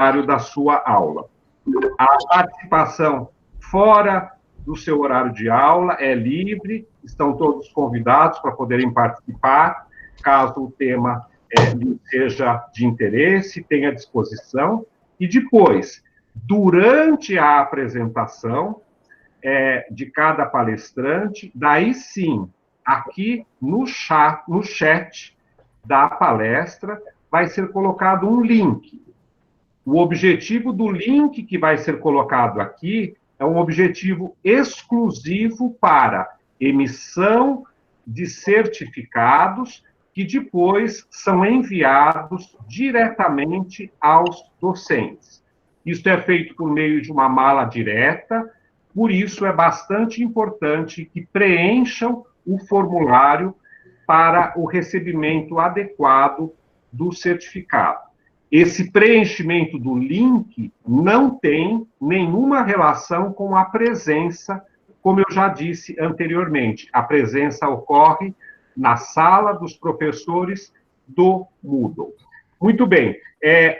horário da sua aula. A participação fora do seu horário de aula é livre, estão todos convidados para poderem participar, caso o tema seja de interesse, tenha disposição, e depois, durante a apresentação de cada palestrante, daí sim, aqui no chat da palestra, vai ser colocado um link. O objetivo do link que vai ser colocado aqui é um objetivo exclusivo para emissão de certificados que depois são enviados diretamente aos docentes. Isso é feito por meio de uma mala direta, por isso é bastante importante que preencham o formulário para o recebimento adequado do certificado. Esse preenchimento do link não tem nenhuma relação com a presença, como eu já disse anteriormente. A presença ocorre na sala dos professores do Moodle. Muito bem,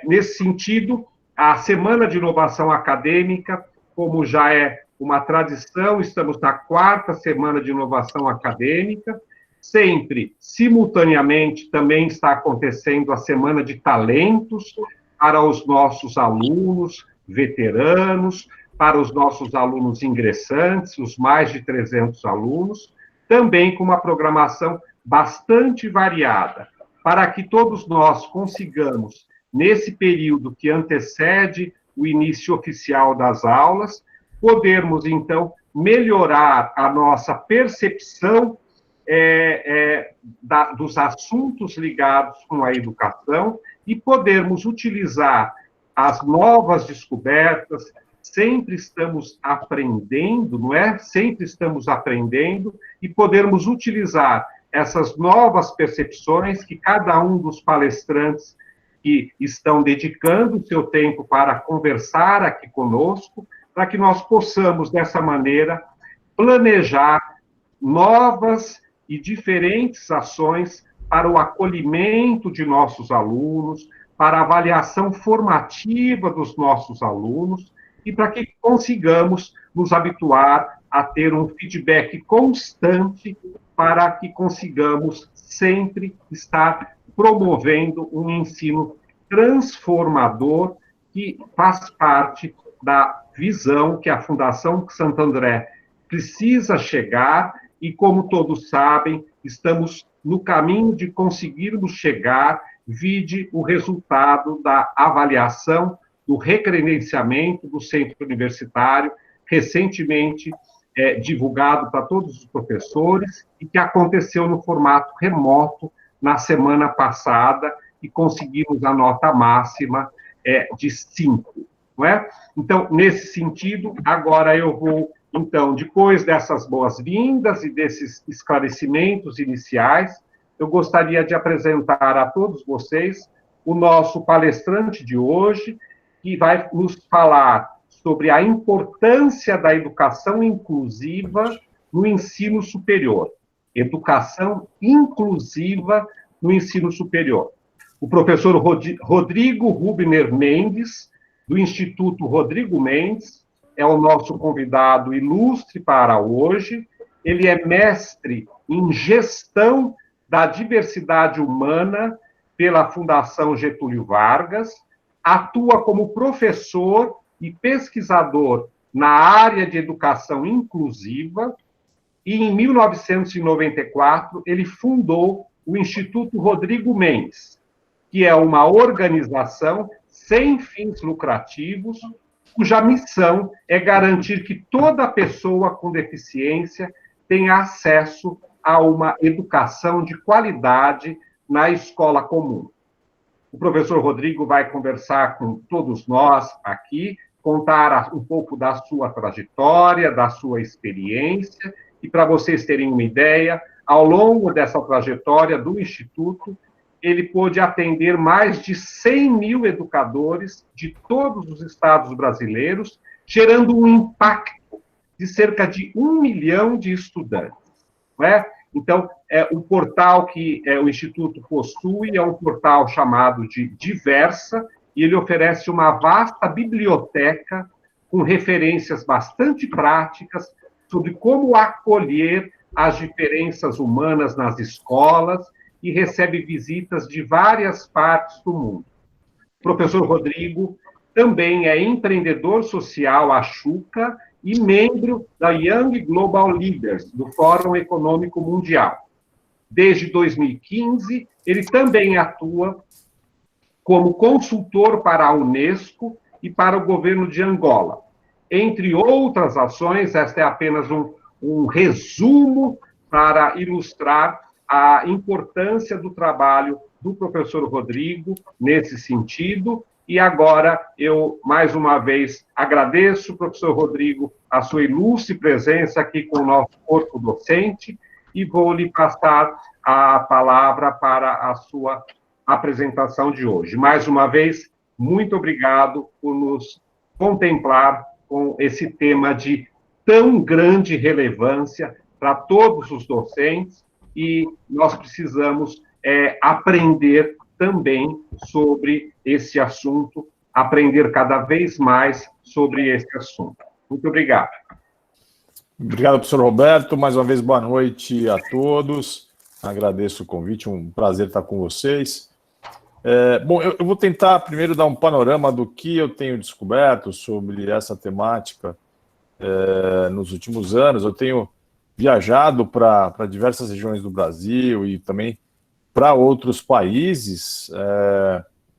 nesse sentido, a Semana de Inovação Acadêmica, como já é uma tradição, estamos na 4ª Semana de Inovação Acadêmica, sempre, simultaneamente, também está acontecendo a Semana de Talentos para os nossos alunos veteranos, para os nossos alunos ingressantes, os mais de 300 alunos, também com uma programação bastante variada, para que todos nós consigamos, nesse período que antecede o início oficial das aulas, podermos, então, melhorar a nossa percepção dos assuntos ligados com a educação e podermos utilizar as novas descobertas, sempre estamos aprendendo, não é? Sempre estamos aprendendo e podermos utilizar essas novas percepções que cada um dos palestrantes que estão dedicando o seu tempo para conversar aqui conosco, para que nós possamos, dessa maneira, planejar novas e diferentes ações para o acolhimento de nossos alunos, para a avaliação formativa dos nossos alunos e para que consigamos nos habituar a ter um feedback constante para que consigamos sempre estar promovendo um ensino transformador que faz parte da visão que a Fundação Santo André precisa chegar e, como todos sabem, estamos no caminho de conseguirmos chegar, vide o resultado da avaliação do recredenciamento do centro universitário, recentemente divulgado para todos os professores e que aconteceu no formato remoto na semana passada e conseguimos a nota máxima de 5, não é? Então, nesse sentido, agora eu vou, então, depois dessas boas-vindas e desses esclarecimentos iniciais, eu gostaria de apresentar a todos vocês o nosso palestrante de hoje, que vai nos falar sobre a importância da educação inclusiva no ensino superior. Educação inclusiva no ensino superior. O professor Rodrigo Rubner Mendes, do Instituto Rodrigo Mendes, é o nosso convidado ilustre para hoje. Ele é mestre em gestão da diversidade humana pela Fundação Getúlio Vargas, atua como professor e pesquisador na área de educação inclusiva e, em 1994, ele fundou o Instituto Rodrigo Mendes, que é uma organização sem fins lucrativos, cuja missão é garantir que toda pessoa com deficiência tenha acesso a uma educação de qualidade na escola comum. O professor Rodrigo vai conversar com todos nós aqui, contar um pouco da sua trajetória, da sua experiência, e para vocês terem uma ideia, ao longo dessa trajetória do Instituto, ele pôde atender mais de 100 mil educadores de todos os estados brasileiros, gerando um impacto de cerca de 1 milhão de estudantes. Não é? Então, o portal que o Instituto possui é um portal chamado de Diversa, e ele oferece uma vasta biblioteca com referências bastante práticas sobre como acolher as diferenças humanas nas escolas e recebe visitas de várias partes do mundo. O professor Rodrigo também é empreendedor social Ashuka e membro da Young Global Leaders, do Fórum Econômico Mundial. Desde 2015, ele também atua como consultor para a Unesco e para o governo de Angola. Entre outras ações, esta é apenas um resumo para ilustrar a importância do trabalho do professor Rodrigo nesse sentido. E agora eu, mais uma vez, agradeço, professor Rodrigo, a sua ilustre presença aqui com o nosso corpo docente e vou lhe passar a palavra para a sua apresentação de hoje. Mais uma vez, muito obrigado por nos contemplar com esse tema de tão grande relevância para todos os docentes e nós precisamos aprender também sobre esse assunto, aprender cada vez mais sobre esse assunto. Muito obrigado. Obrigado, professor Roberto. Mais uma vez, boa noite a todos. Agradeço o convite, um prazer estar com vocês. Bom, eu vou tentar primeiro dar um panorama do que eu tenho descoberto sobre essa temática nos últimos anos. Eu tenho viajado para diversas regiões do Brasil e também para outros países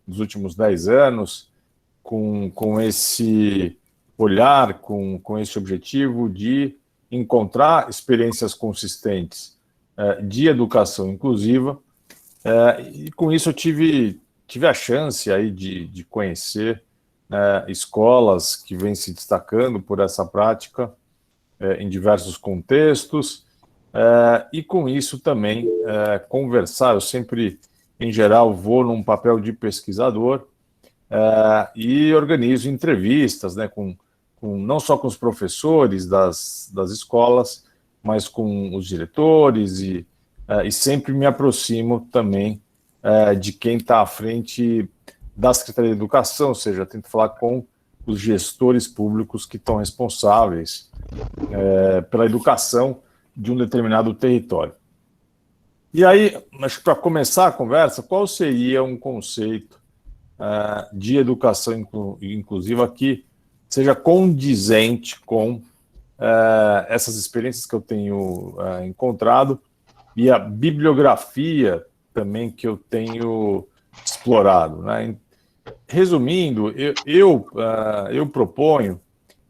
nos últimos 10 anos, com esse olhar, com esse objetivo de encontrar experiências consistentes de educação inclusiva, e com isso eu tive a chance aí de conhecer escolas que vêm se destacando por essa prática em diversos contextos, e com isso também conversar. Eu sempre, em geral, vou num papel de pesquisador e organizo entrevistas, né, não só com os professores das escolas, mas com os diretores e sempre me aproximo também de quem está à frente da Secretaria de Educação, ou seja, tento falar com os gestores públicos que estão responsáveis pela educação de um determinado território. E aí, acho que para começar a conversa, qual seria um conceito de educação inclusiva que seja condizente com essas experiências que eu tenho encontrado e a bibliografia também que eu tenho explorado, né? Resumindo, eu proponho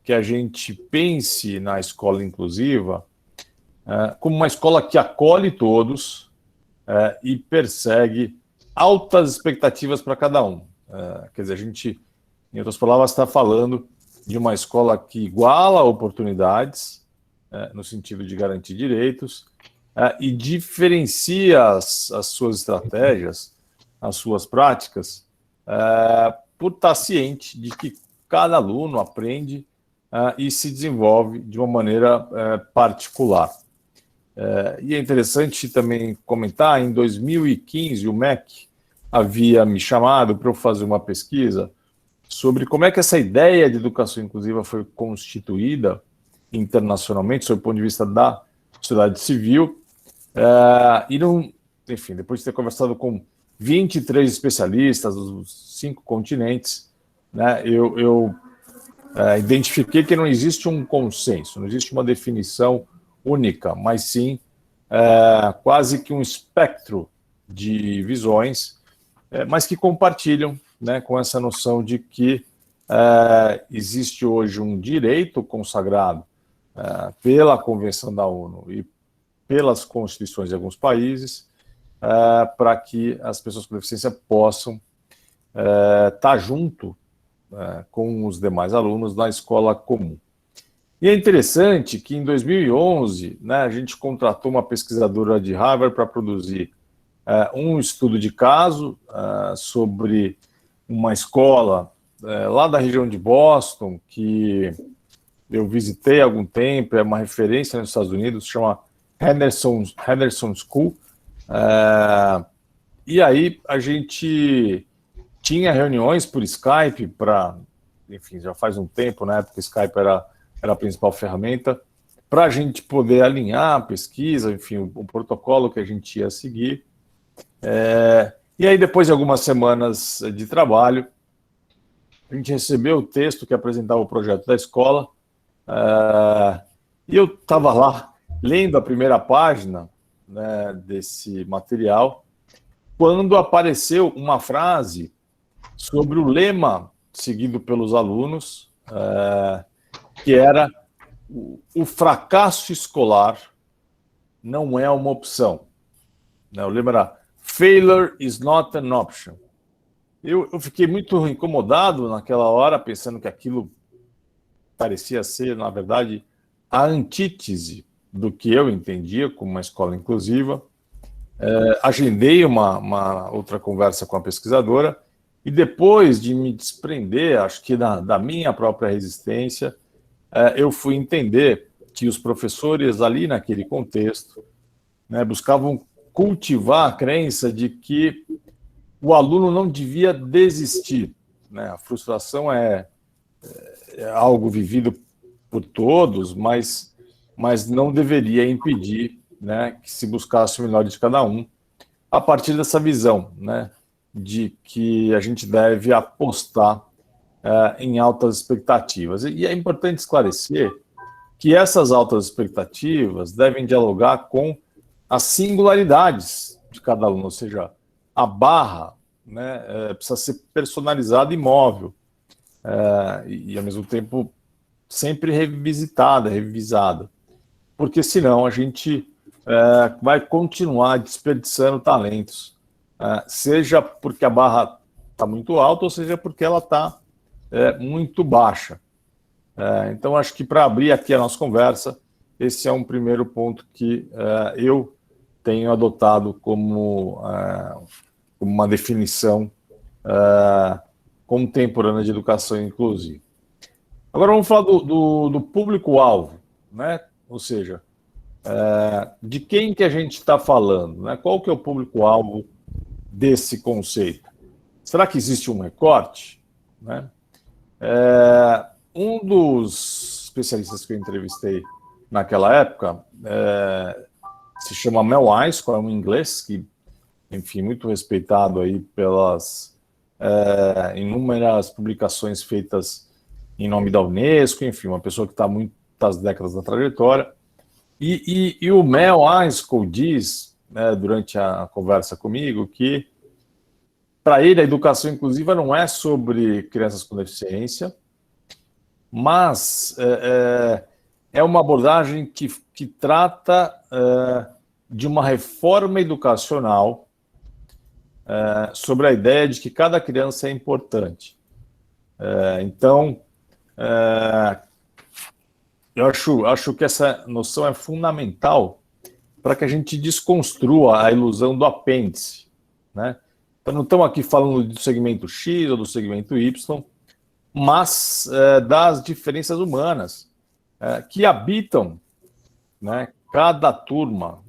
que a gente pense na escola inclusiva como uma escola que acolhe todos e persegue altas expectativas para cada um. Quer dizer, a gente, em outras palavras, está falando de uma escola que iguala oportunidades, no sentido de garantir direitos, e diferencia as suas estratégias, as suas práticas, por estar ciente de que cada aluno aprende e se desenvolve de uma maneira particular. E é interessante também comentar, em 2015, o MEC havia me chamado para eu fazer uma pesquisa sobre como é que essa ideia de educação inclusiva foi constituída internacionalmente, sob o ponto de vista da sociedade civil, enfim, depois de ter conversado com 23 especialistas dos 5 continentes, né, eu identifiquei que não existe um consenso, não existe uma definição única, mas sim quase que um espectro de visões, mas que compartilham, né, com essa noção de que existe hoje um direito consagrado pela Convenção da ONU e pelas constituições de alguns países para que as pessoas com deficiência possam estar junto com os demais alunos na escola comum. E é interessante que em 2011, né, a gente contratou uma pesquisadora de Harvard para produzir um estudo de caso sobre uma escola lá da região de Boston, que eu visitei há algum tempo, é uma referência nos Estados Unidos, se chama Henderson School. E aí a gente tinha reuniões por Skype para, enfim, já faz um tempo, na época o Skype era a principal ferramenta, para a gente poder alinhar a pesquisa, enfim, o protocolo que a gente ia seguir. E aí, depois de algumas semanas de trabalho, a gente recebeu o texto que apresentava o projeto da escola, e eu estava lá lendo a primeira página, né, desse material, quando apareceu uma frase sobre o lema seguido pelos alunos, que era: o fracasso escolar não é uma opção. O lema era "Failure is not an option". Eu fiquei muito incomodado naquela hora, pensando que aquilo parecia ser, na verdade, a antítese do que eu entendia como uma escola inclusiva. Agendei uma outra conversa com a pesquisadora e, depois de me desprender, acho que da minha própria resistência, eu fui entender que os professores ali naquele contexto, né, buscavam cultivar a crença de que o aluno não devia desistir, né? A frustração é algo vivido por todos, mas não deveria impedir, né, que se buscasse o melhor de cada um, a partir dessa visão, né, de que a gente deve apostar em altas expectativas. E é importante esclarecer que essas altas expectativas devem dialogar com as singularidades de cada aluno, ou seja, a barra, né, precisa ser personalizada e móvel, e ao mesmo tempo sempre revisitada, revisada, porque senão a gente vai continuar desperdiçando talentos, seja porque a barra está muito alta, ou seja porque ela está muito baixa. Então, acho que para abrir aqui a nossa conversa, esse é um primeiro ponto que eu tenho adotado como uma definição contemporânea de educação inclusiva. Agora vamos falar do público-alvo, né? Ou seja, de quem que a gente está falando, né? Qual que é o público-alvo desse conceito? Será que existe um recorte, né? Um dos especialistas que eu entrevistei naquela época se chama Mel Eisko, é um inglês que, enfim, muito respeitado aí pelas inúmeras publicações feitas em nome da Unesco, enfim, uma pessoa que está há muitas décadas na trajetória. E o Mel Eisko diz, né, durante a conversa comigo, que para ele a educação inclusiva não é sobre crianças com deficiência, mas é uma abordagem que trata de uma reforma educacional sobre a ideia de que cada criança é importante. Então, eu acho que essa noção é fundamental para que a gente desconstrua a ilusão do apêndice, né? Então, não estamos aqui falando do segmento X ou do segmento Y, mas das diferenças humanas que habitam, né, cada turma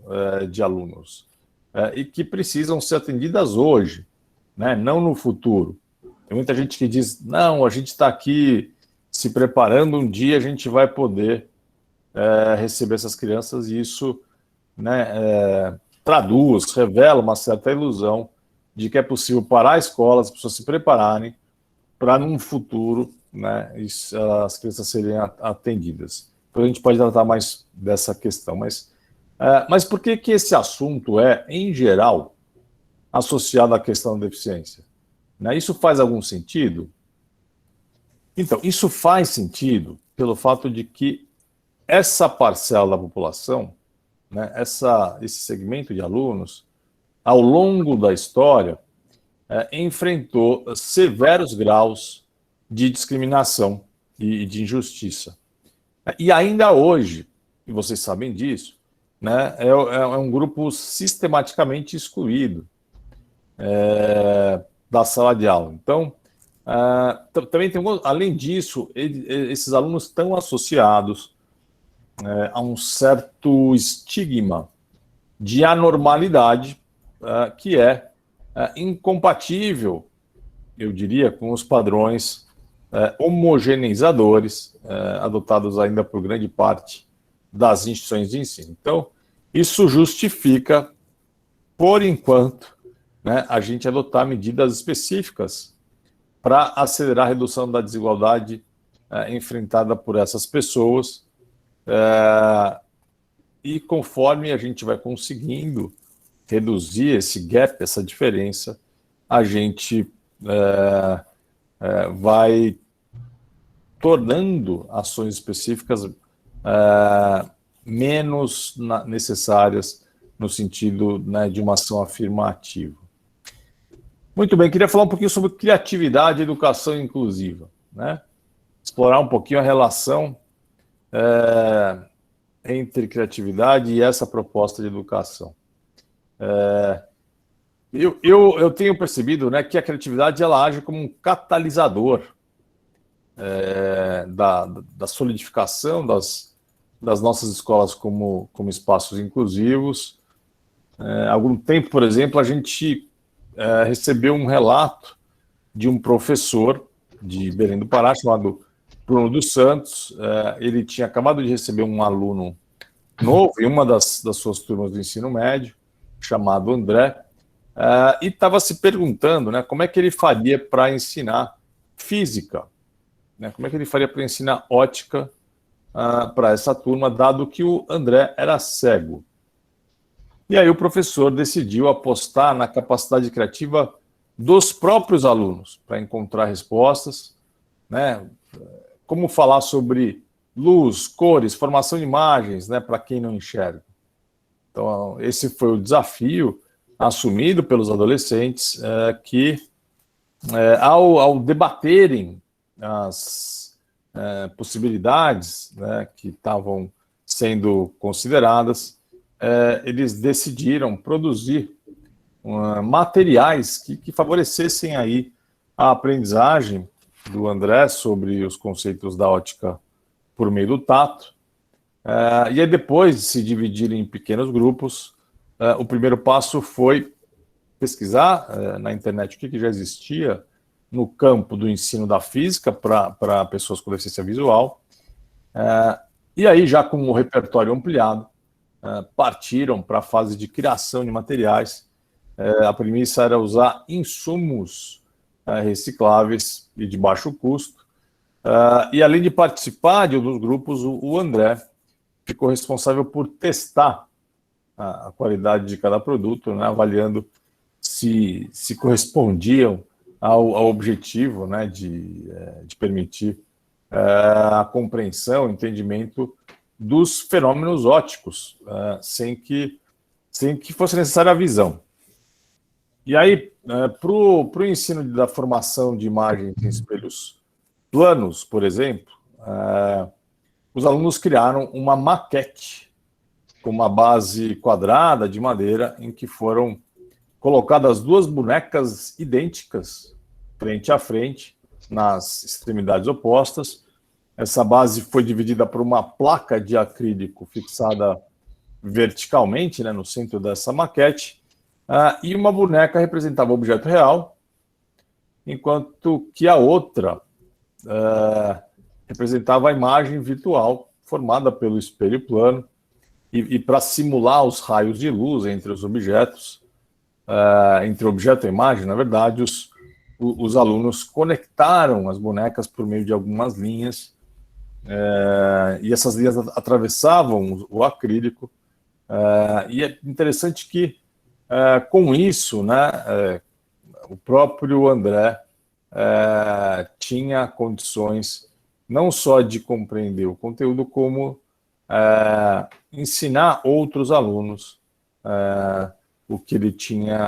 de alunos e que precisam ser atendidas hoje, né, não no futuro. Tem muita gente que diz: não, a gente está aqui se preparando, um dia a gente vai poder receber essas crianças, e isso, né, revela uma certa ilusão de que é possível parar a escola, as pessoas se prepararem para, num futuro, né, as crianças serem atendidas. Então a gente pode tratar mais dessa questão. Mas por que esse assunto é, em geral, associado à questão da deficiência? Né? Isso faz algum sentido? Então, isso faz sentido pelo fato de que essa parcela da população, né, esse segmento de alunos, ao longo da história, enfrentou severos graus de discriminação e de injustiça. E ainda hoje, e vocês sabem disso, né, é um grupo sistematicamente excluído da sala de aula. Então, também tem, além disso, esses alunos estão associados a um certo estigma de anormalidade que é incompatível eu diria, com os padrões homogeneizadores adotados ainda por grande parte das instituições de ensino. Então, isso justifica, por enquanto, né, a gente adotar medidas específicas para acelerar a redução da desigualdade enfrentada por essas pessoas. E conforme a gente vai conseguindo reduzir esse gap, essa diferença, a gente vai tornando ações específicas menos necessárias no sentido, né, de uma ação afirmativa. Muito bem, queria falar um pouquinho sobre criatividade e educação inclusiva, né? Explorar um pouquinho a relação entre criatividade e essa proposta de educação. Eu tenho percebido, né, que a criatividade ela age como um catalisador da solidificação das nossas escolas como espaços inclusivos. Há algum tempo, por exemplo, a gente recebeu um relato de um professor de Belém do Pará, chamado Bruno dos Santos. Ele tinha acabado de receber um aluno novo em uma das suas turmas do ensino médio, chamado André, e estava se perguntando, né, como é que ele faria para ensinar física, né, como é que ele faria para ensinar ótica para essa turma, dado que o André era cego. E aí o professor decidiu apostar na capacidade criativa dos próprios alunos para encontrar respostas, né, como falar sobre luz, cores, formação de imagens, né, para quem não enxerga. Então, esse foi o desafio assumido pelos adolescentes que, ao debaterem as possibilidades, né, que estavam sendo consideradas, eles decidiram produzir materiais que favorecessem aí a aprendizagem do André sobre os conceitos da ótica por meio do tato. E aí, depois de se dividirem em pequenos grupos, o primeiro passo foi pesquisar na internet o que já existia no campo do ensino da física para pessoas com deficiência visual. E aí, já com o repertório ampliado, partiram para a fase de criação de materiais. A premissa era usar insumos recicláveis e de baixo custo. E além de participar de um dos grupos, o André ficou responsável por testar a qualidade de cada produto, né, avaliando se correspondiam ao objetivo, né, de permitir a compreensão, entendimento dos fenômenos ópticos, sem que fosse necessária a visão. E aí, para o ensino da formação de imagens em espelhos planos, por exemplo, os alunos criaram uma maquete com uma base quadrada de madeira em que foram colocadas duas bonecas idênticas, frente a frente, nas extremidades opostas. Essa base foi dividida por uma placa de acrílico fixada verticalmente, né, no centro dessa maquete, e uma boneca representava o objeto real, enquanto que a outra representava a imagem virtual formada pelo espelho plano, e para simular os raios de luz entre os objetos, entre o objeto e a imagem, na verdade, os alunos conectaram as bonecas por meio de algumas linhas, e essas linhas atravessavam o acrílico, e é interessante que, com isso, né, o próprio André tinha condições não só de compreender o conteúdo, como ensinar outros alunos o que ele tinha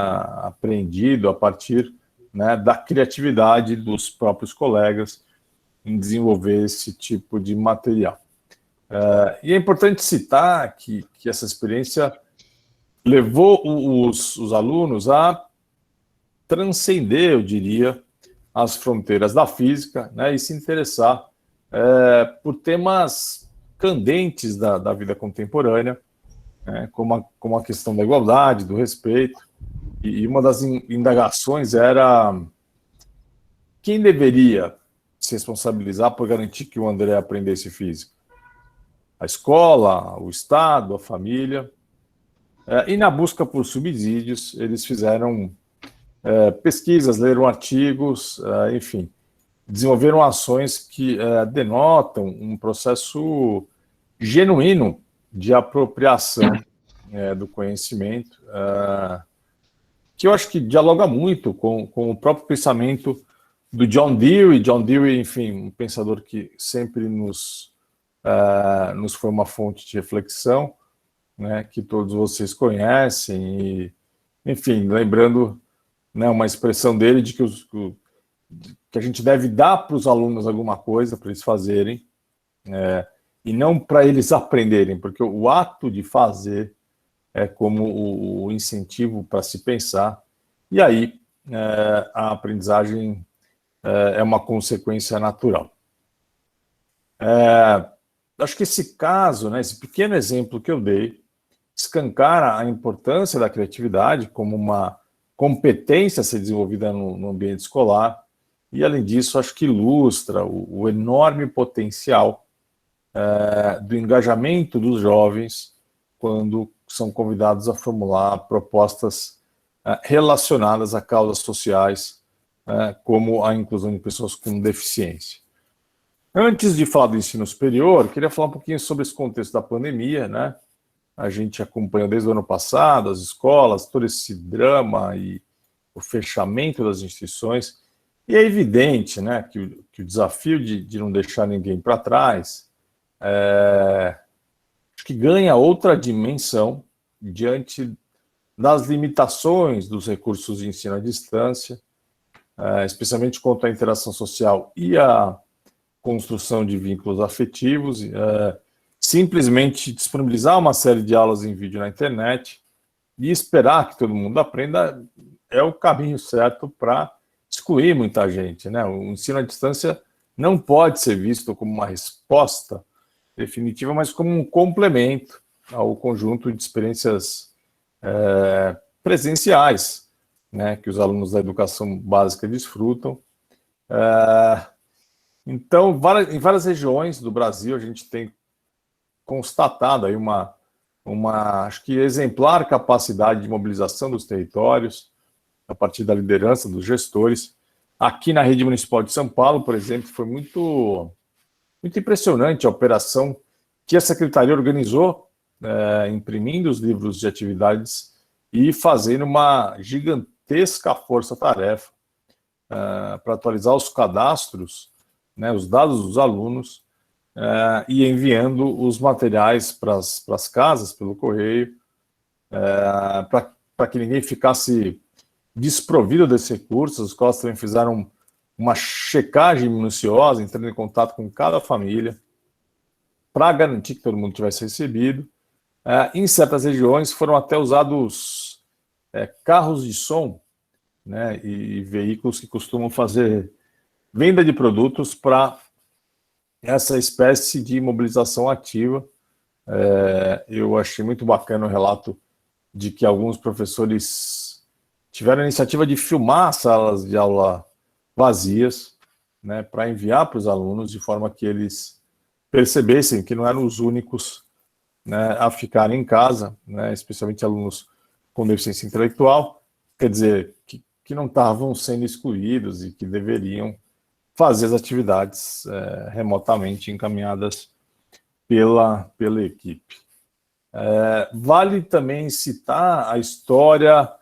aprendido a partir, né, da criatividade dos próprios colegas em desenvolver esse tipo de material. E é importante citar que essa experiência levou os alunos a transcender, eu diria, as fronteiras da física, né, e se interessar por temas candentes da vida contemporânea, como a questão da igualdade, do respeito. E uma das indagações era quem deveria se responsabilizar por garantir que o André aprendesse física? A escola, o Estado, a família. E na busca por subsídios, eles fizeram pesquisas, leram artigos, enfim, desenvolveram ações que denotam um processo genuíno de apropriação do conhecimento, que eu acho que dialoga muito com o próprio pensamento do John Dewey. John Dewey, enfim, um pensador que sempre nos foi uma fonte de reflexão, né, que todos vocês conhecem, e, enfim, lembrando, né, uma expressão dele de que a gente deve dar para os alunos alguma coisa para eles fazerem, e não para eles aprenderem, porque o ato de fazer é como o incentivo para se pensar, e aí a aprendizagem é uma consequência natural. Acho que esse caso, né, esse pequeno exemplo que eu dei, escancara a importância da criatividade como uma competência a ser desenvolvida no ambiente escolar, e, além disso, acho que ilustra o enorme potencial do engajamento dos jovens quando são convidados a formular propostas relacionadas a causas sociais, como a inclusão de pessoas com deficiência. Antes de falar do ensino superior, queria falar um pouquinho sobre esse contexto da pandemia, né? A gente acompanhou desde o ano passado as escolas, todo esse drama e o fechamento das instituições, e é evidente, né, que o desafio de não deixar ninguém para trás acho que ganha outra dimensão diante das limitações dos recursos de ensino à distância, especialmente quanto à interação social e à construção de vínculos afetivos. Simplesmente disponibilizar uma série de aulas em vídeo na internet e esperar que todo mundo aprenda é o caminho certo para excluir muita gente, né? O ensino à distância não pode ser visto como uma resposta definitiva, mas como um complemento ao conjunto de experiências presenciais, né, que os alunos da educação básica desfrutam. Então, em várias regiões do Brasil, a gente tem constatado aí uma acho que exemplar capacidade de mobilização dos territórios, a partir da liderança dos gestores. Aqui na rede municipal de São Paulo, por exemplo, foi muito impressionante a operação que a secretaria organizou, imprimindo os livros de atividades e fazendo uma gigantesca força-tarefa para atualizar os cadastros, né, os dados dos alunos, e enviando os materiais para as casas pelo correio, para que ninguém ficasse desprovido desses recursos. As escolas também fizeram uma checagem minuciosa, entrando em contato com cada família, para garantir que todo mundo tivesse recebido. Em certas regiões foram até usados carros de som, né, e veículos que costumam fazer venda de produtos para essa espécie de mobilização ativa. Eu achei muito bacana o relato de que alguns professores tiveram a iniciativa de filmar salas de aula vazias, né, para enviar para os alunos, de forma que eles percebessem que não eram os únicos, né, a ficarem em casa, né, especialmente alunos com deficiência intelectual, quer dizer, que não estavam sendo excluídos e que deveriam fazer as atividades remotamente encaminhadas pela equipe. Vale também citar a história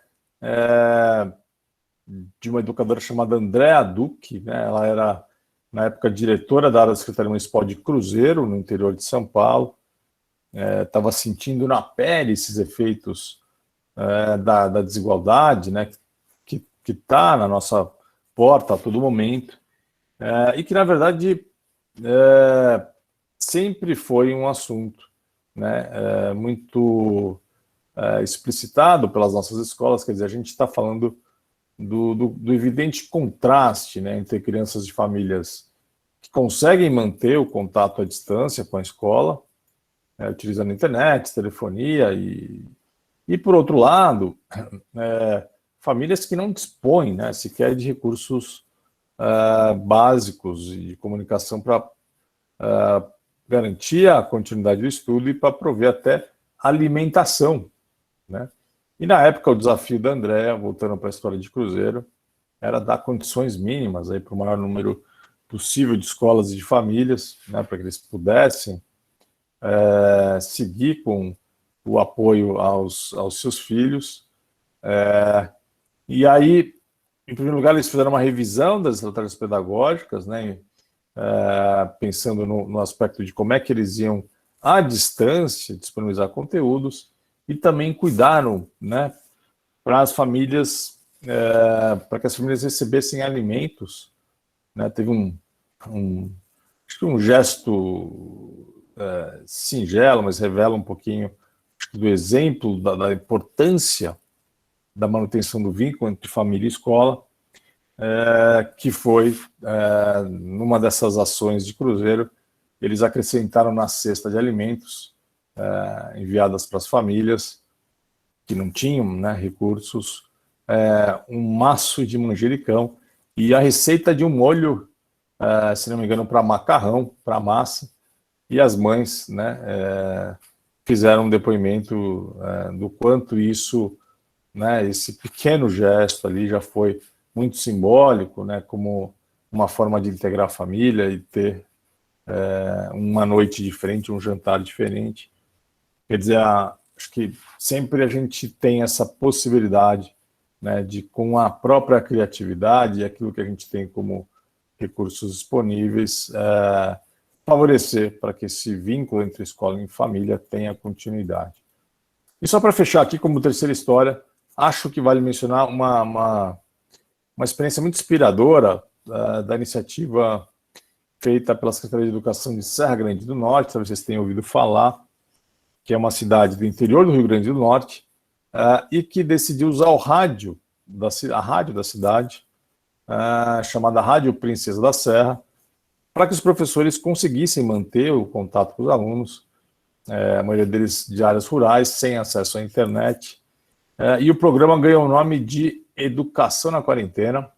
de uma educadora chamada Andréa Duque, né? Ela era, na época, diretora da área da Secretaria Municipal de Cruzeiro, no interior de São Paulo. Estava sentindo na pele esses efeitos da desigualdade, né, que está na nossa porta a todo momento, e que, na verdade, sempre foi um assunto, né, muito explicitado pelas nossas escolas. Quer dizer, a gente está falando do evidente contraste, né, entre crianças de famílias que conseguem manter o contato à distância com a escola, utilizando a internet, telefonia, e por outro lado, famílias que não dispõem, né, sequer de recursos básicos de comunicação para garantir a continuidade do estudo e para prover até alimentação, né? E na época o desafio da Andréa, voltando para a história de Cruzeiro, era dar condições mínimas para o maior número possível de escolas e de famílias, né, para que eles pudessem seguir com o apoio aos seus filhos. E aí, em primeiro lugar, eles fizeram uma revisão das estratégias pedagógicas, né, pensando no aspecto de como é que eles iam, à distância, disponibilizar conteúdos, e também cuidaram, né, para as famílias, para que as famílias recebessem alimentos, né. Teve acho que um gesto singelo, mas revela um pouquinho do exemplo da importância da manutenção do vínculo entre família e escola, que foi, numa dessas ações de Cruzeiro, eles acrescentaram na cesta de alimentos enviadas para as famílias que não tinham, né, recursos, um maço de manjericão e a receita de um molho, se não me engano, para macarrão, para massa, e as mães, né, fizeram um depoimento do quanto isso, né, esse pequeno gesto ali já foi muito simbólico, né, como uma forma de integrar a família e ter uma noite diferente, um jantar diferente. Quer dizer, acho que sempre a gente tem essa possibilidade, né, de, com a própria criatividade e aquilo que a gente tem como recursos disponíveis, favorecer para que esse vínculo entre escola e família tenha continuidade. E só para fechar aqui, como terceira história, acho que vale mencionar uma experiência muito inspiradora da iniciativa feita pela Secretaria de Educação de Serra Grande do Norte, talvez vocês tenham ouvido falar, que é uma cidade do interior do Rio Grande do Norte, e que decidiu usar a rádio da cidade, chamada Rádio Princesa da Serra, para que os professores conseguissem manter o contato com os alunos, a maioria deles de áreas rurais, sem acesso à internet. E o programa ganhou o nome de Educação na Quarentena.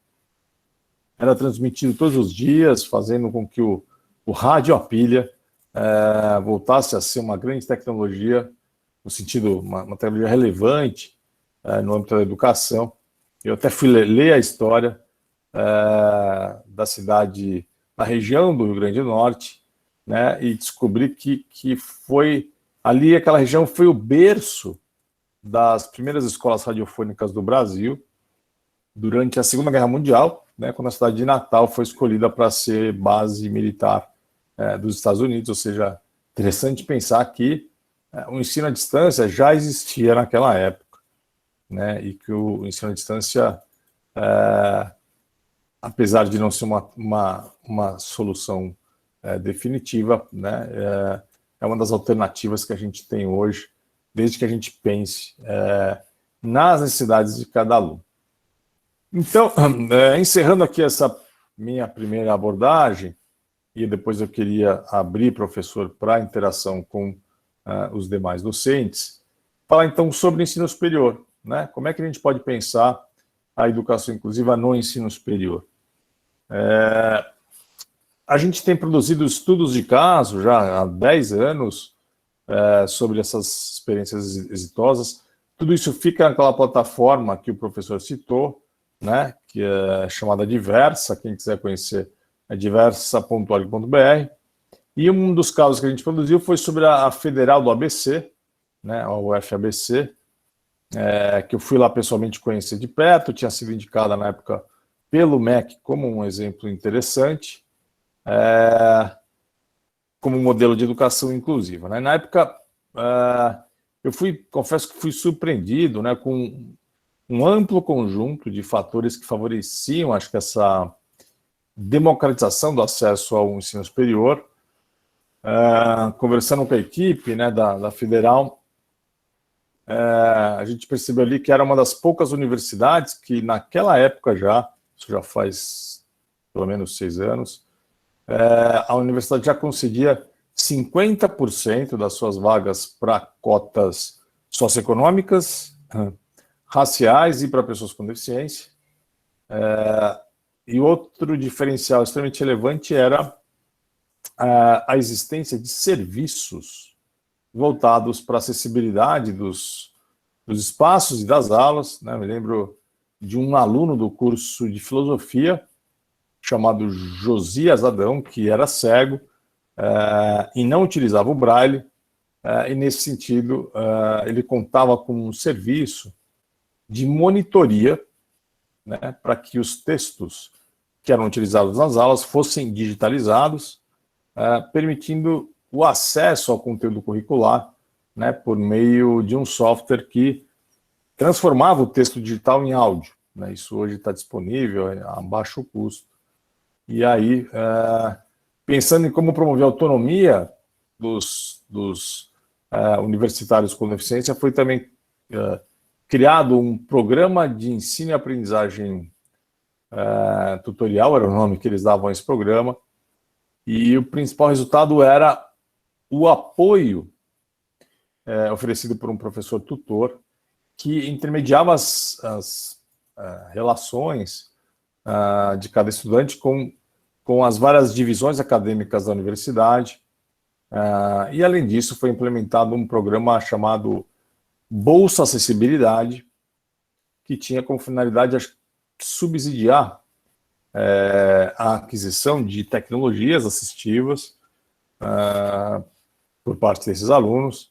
Era transmitido todos os dias, fazendo com que o rádio a pilha voltasse a ser uma grande tecnologia, no sentido, uma tecnologia relevante no âmbito da educação. Eu até fui ler a história da cidade, na região do Rio Grande do Norte, né, e descobri que foi ali, aquela região foi o berço das primeiras escolas radiofônicas do Brasil durante a Segunda Guerra Mundial, né, quando a cidade de Natal foi escolhida para ser base militar dos Estados Unidos. Ou seja, interessante pensar que o ensino à distância já existia naquela época, né, e que o ensino à distância, apesar de não ser uma solução definitiva, né, é uma das alternativas que a gente tem hoje, desde que a gente pense nas necessidades de cada aluno. Então, encerrando aqui essa minha primeira abordagem, e depois eu queria abrir, professor, para a interação com os demais docentes, falar então sobre o ensino superior, né? Como é que a gente pode pensar a educação inclusiva no ensino superior? A gente tem produzido estudos de caso já há 10 anos sobre essas experiências exitosas. Tudo isso fica naquela plataforma que o professor citou, né, que é chamada Diversa. Quem quiser conhecer é diversa.org.br. E um dos casos que a gente produziu foi sobre a Federal do ABC, né, a UFABC, que eu fui lá pessoalmente conhecer de perto, tinha sido indicada na época pelo MEC como um exemplo interessante, como modelo de educação inclusiva, né? Na época, confesso que fui surpreendido, né, com um amplo conjunto de fatores que favoreciam, acho que, essa democratização do acesso ao ensino superior. Conversando com a equipe, né, da Federal, a gente percebeu ali que era uma das poucas universidades que, naquela época isso já faz pelo menos 6 anos, a universidade já concedia 50% das suas vagas para cotas socioeconômicas, raciais e para pessoas com deficiência. E outro diferencial extremamente relevante era a existência de serviços voltados para a acessibilidade dos espaços e das aulas, né? Me lembro de um aluno do curso de filosofia, chamado Josias Adão, que era cego e não utilizava o braille, e nesse sentido ele contava com um serviço de monitoria, né, para que os textos que eram utilizados nas aulas fossem digitalizados, permitindo o acesso ao conteúdo curricular, né, por meio de um software que transformava o texto digital em áudio, né? Isso hoje está disponível a baixo custo. E aí, pensando em como promover a autonomia dos universitários com deficiência, foi também criado um programa de ensino e aprendizagem tutorial, era o nome que eles davam a esse programa, e o principal resultado era o apoio oferecido por um professor tutor que intermediava as relações de cada estudante com as várias divisões acadêmicas da universidade, e além disso foi implementado um programa chamado Bolsa Acessibilidade, que tinha como finalidade subsidiar a aquisição de tecnologias assistivas por parte desses alunos,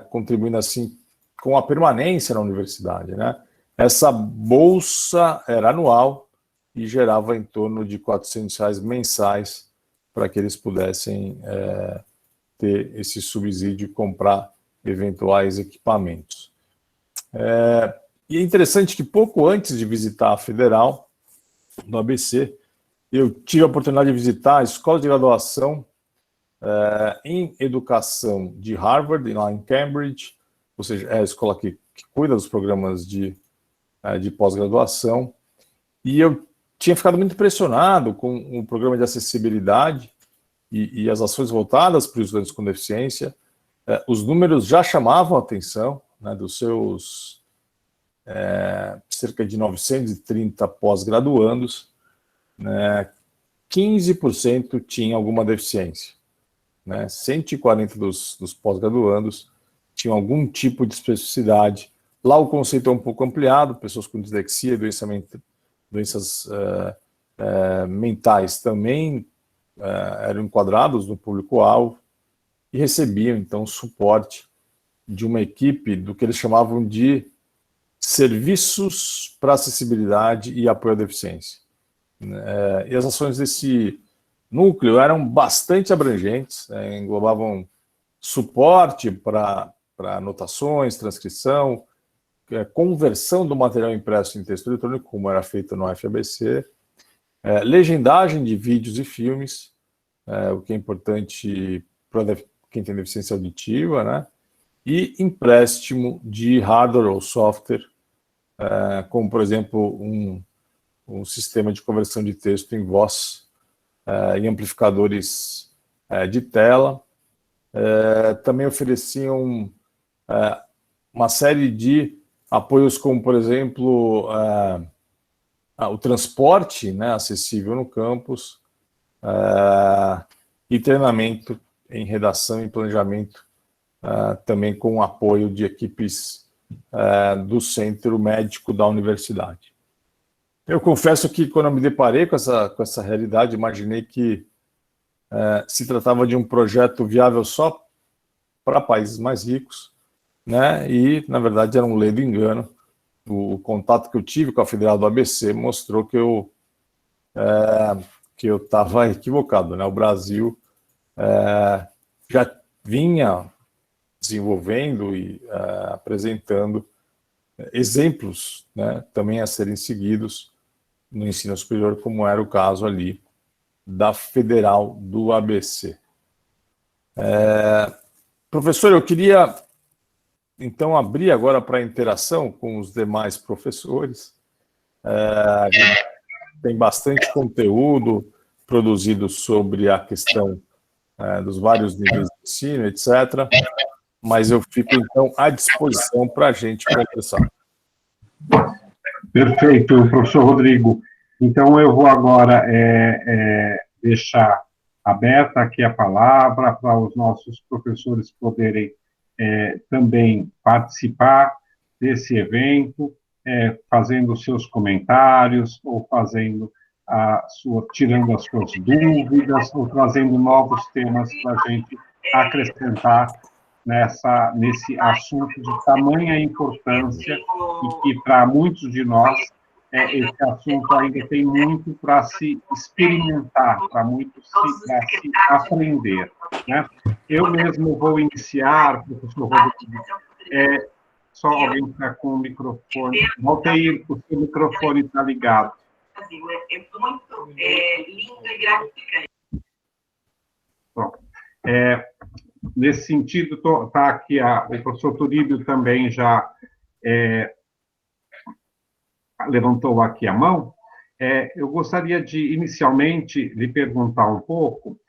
contribuindo assim com a permanência na universidade, né? Essa bolsa era anual e gerava em torno de R$400 mensais para que eles pudessem ter esse subsídio e comprar eventuais equipamentos. E é interessante que pouco antes de visitar a Federal, no ABC, eu tive a oportunidade de visitar a Escola de Graduação em Educação de Harvard, lá em Cambridge, ou seja, é a escola que cuida dos programas de pós-graduação, e eu tinha ficado muito impressionado com o programa de acessibilidade e as ações voltadas para os estudantes com deficiência. Os números já chamavam a atenção, né, dos seus cerca de 930 pós-graduandos, né, 15% tinham alguma deficiência, né, 140 dos pós-graduandos tinham algum tipo de especificidade. Lá o conceito é um pouco ampliado, pessoas com dislexia e doenças mentais também eram enquadrados no público-alvo e recebiam, então, suporte de uma equipe do que eles chamavam de serviços para acessibilidade e apoio à deficiência. E as ações desse núcleo eram bastante abrangentes, englobavam suporte para anotações, transcrição, conversão do material impresso em texto eletrônico, como era feito no FABC, legendagem de vídeos e filmes, o que é importante para quem tem deficiência auditiva, né? E empréstimo de hardware ou software, como, por exemplo, um sistema de conversão de texto em voz e amplificadores de tela. Também ofereciam uma série de apoios como, por exemplo, o transporte, né, acessível no campus, e treinamento em redação e planejamento, também com o apoio de equipes do centro médico da universidade. Eu confesso que, quando eu me deparei com essa realidade, imaginei que se tratava de um projeto viável só para países mais ricos, né? E, na verdade, era um ledo engano. O contato que eu tive com a Federal do ABC mostrou que eu estava equivocado, né? O Brasil já vinha desenvolvendo e apresentando exemplos, né, também a serem seguidos no ensino superior, como era o caso ali da Federal do ABC. Professor, eu queria então abrir agora para a interação com os demais professores. A gente tem bastante conteúdo produzido sobre a questão dos vários níveis de ensino, etc. Mas eu fico, então, à disposição para a gente conversar. Perfeito, professor Rodrigo. Então, eu vou agora deixar aberta aqui a palavra para os nossos professores poderem também participar desse evento, fazendo seus comentários, ou tirando as suas dúvidas, ou trazendo novos temas para a gente acrescentar nesse assunto de tamanha importância e que, para muitos de nós, esse assunto ainda tem muito para se experimentar, para se aprender. Né? Eu mesmo vou iniciar, professor Rodrigo, só alguém está com o microfone. Valteir, o seu microfone está ligado. É muito lindo e gratificante. Bom, nesse sentido, está aqui o professor Turíbio também já levantou aqui a mão. Eu gostaria de, inicialmente, lhe perguntar um pouco.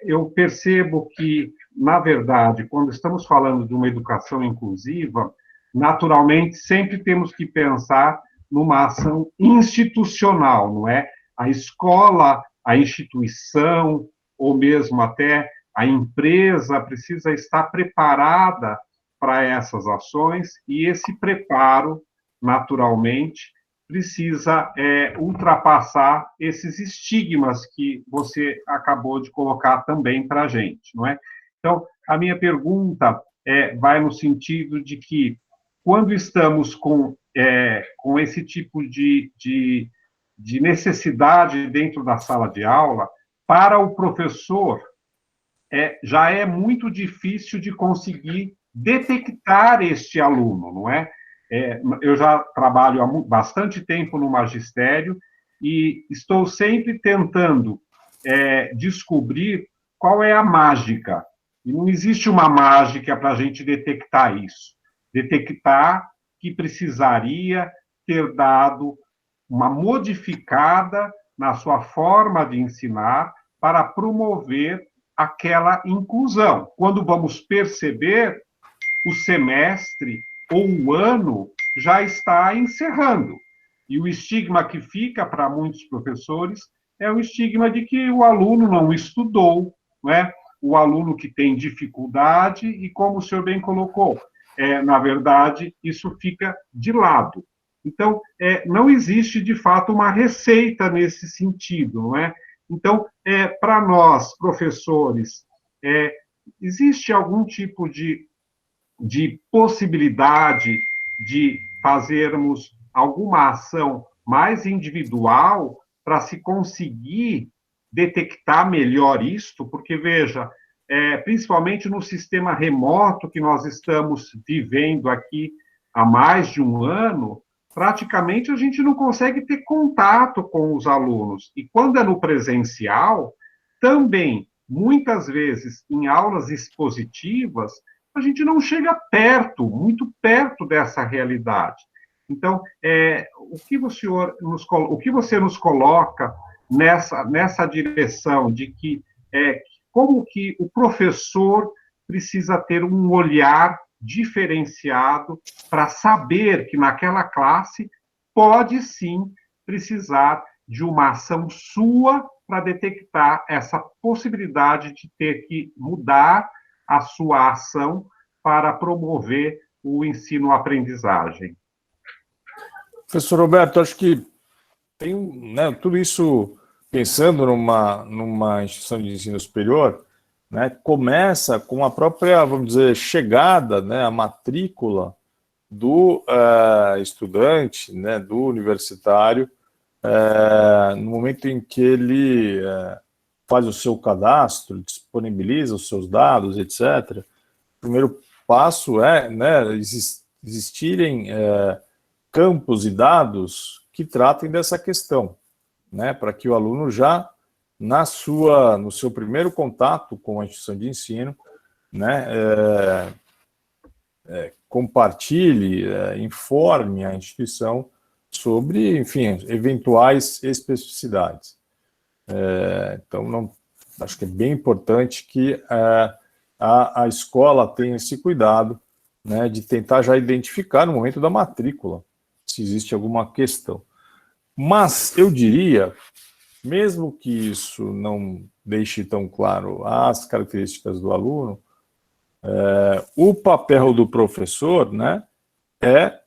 Eu percebo que, na verdade, quando estamos falando de uma educação inclusiva, naturalmente, sempre temos que pensar numa ação institucional, não é? A escola, a instituição, ou mesmo até a empresa precisa estar preparada para essas ações, e esse preparo, naturalmente, precisa ultrapassar esses estigmas que você acabou de colocar também para a gente, não é? Então, a minha pergunta vai no sentido de que, quando estamos com esse tipo de necessidade dentro da sala de aula, para o professor, já é muito difícil de conseguir detectar este aluno, não é? Eu já trabalho há bastante tempo no magistério e estou sempre tentando descobrir qual é a mágica. E não existe uma mágica para a gente detectar isso. Detectar que precisaria ter dado uma modificada na sua forma de ensinar para promover aquela inclusão. Quando vamos perceber, o semestre ou o ano já está encerrando. E o estigma que fica para muitos professores é o estigma de que o aluno não estudou, não é? O aluno que tem dificuldade, e como o senhor bem colocou, na verdade, isso fica de lado. Então, não existe, de fato, uma receita nesse sentido, não é? Então, para nós, professores, existe algum tipo de possibilidade de fazermos alguma ação mais individual para se conseguir detectar melhor isto? Porque, veja, principalmente no sistema remoto que nós estamos vivendo aqui há mais de um ano, praticamente a gente não consegue ter contato com os alunos. E quando é no presencial, também, muitas vezes, em aulas expositivas, a gente não chega perto, muito perto dessa realidade. Então, o que você nos coloca nessa direção de que como que o professor precisa ter um olhar diferenciado para saber que naquela classe pode sim precisar de uma ação sua para detectar essa possibilidade de ter que mudar a sua ação para promover o ensino-aprendizagem. Professor Roberto, acho que tem, né, tudo isso, pensando numa instituição de ensino superior, né, começa com a própria, vamos dizer, chegada, né, a matrícula do estudante, né, do universitário, no momento em que ele faz o seu cadastro, disponibiliza os seus dados, etc. O primeiro passo é, né, existirem campos e dados que tratem dessa questão, né, para que o aluno já, no seu primeiro contato com a instituição de ensino, né, compartilhe, informe a instituição sobre, enfim, eventuais especificidades. Então, acho que é bem importante que a escola tenha esse cuidado, né, de tentar já identificar no momento da matrícula se existe alguma questão. Mas eu diria, mesmo que isso não deixe tão claro as características do aluno, o papel do professor, né, é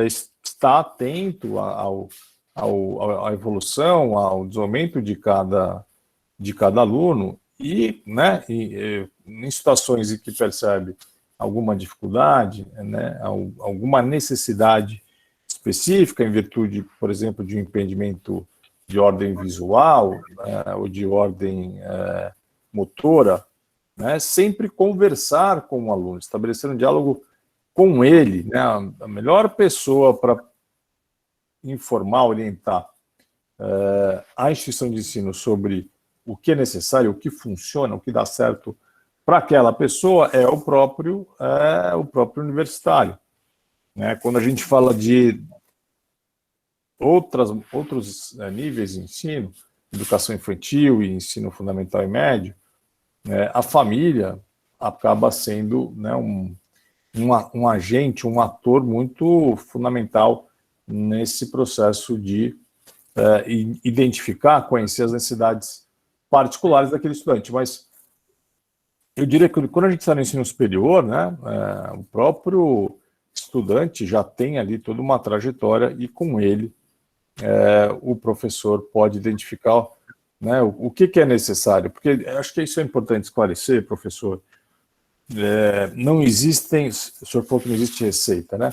estar atento à evolução, ao desenvolvimento de cada aluno e, né, em situações em que percebe alguma dificuldade, né, alguma necessidade específica em virtude, por exemplo, de um impedimento de ordem visual, ou de ordem motora, né, sempre conversar com o aluno, estabelecer um diálogo com ele, né, a melhor pessoa para informar, orientar a instituição de ensino sobre o que é necessário, o que funciona, o que dá certo para aquela pessoa é o próprio universitário, né? Quando a gente fala de outros níveis de ensino, educação infantil e ensino fundamental e médio, a família acaba sendo, né, um agente, um ator muito fundamental nesse processo de identificar, conhecer as necessidades particulares daquele estudante. Mas eu diria que quando a gente está no ensino superior, né, o próprio estudante já tem ali toda uma trajetória e com ele o professor pode identificar, né, o que é necessário. Porque acho que isso é importante esclarecer, professor. Não existem, o senhor falou que não existe receita, né?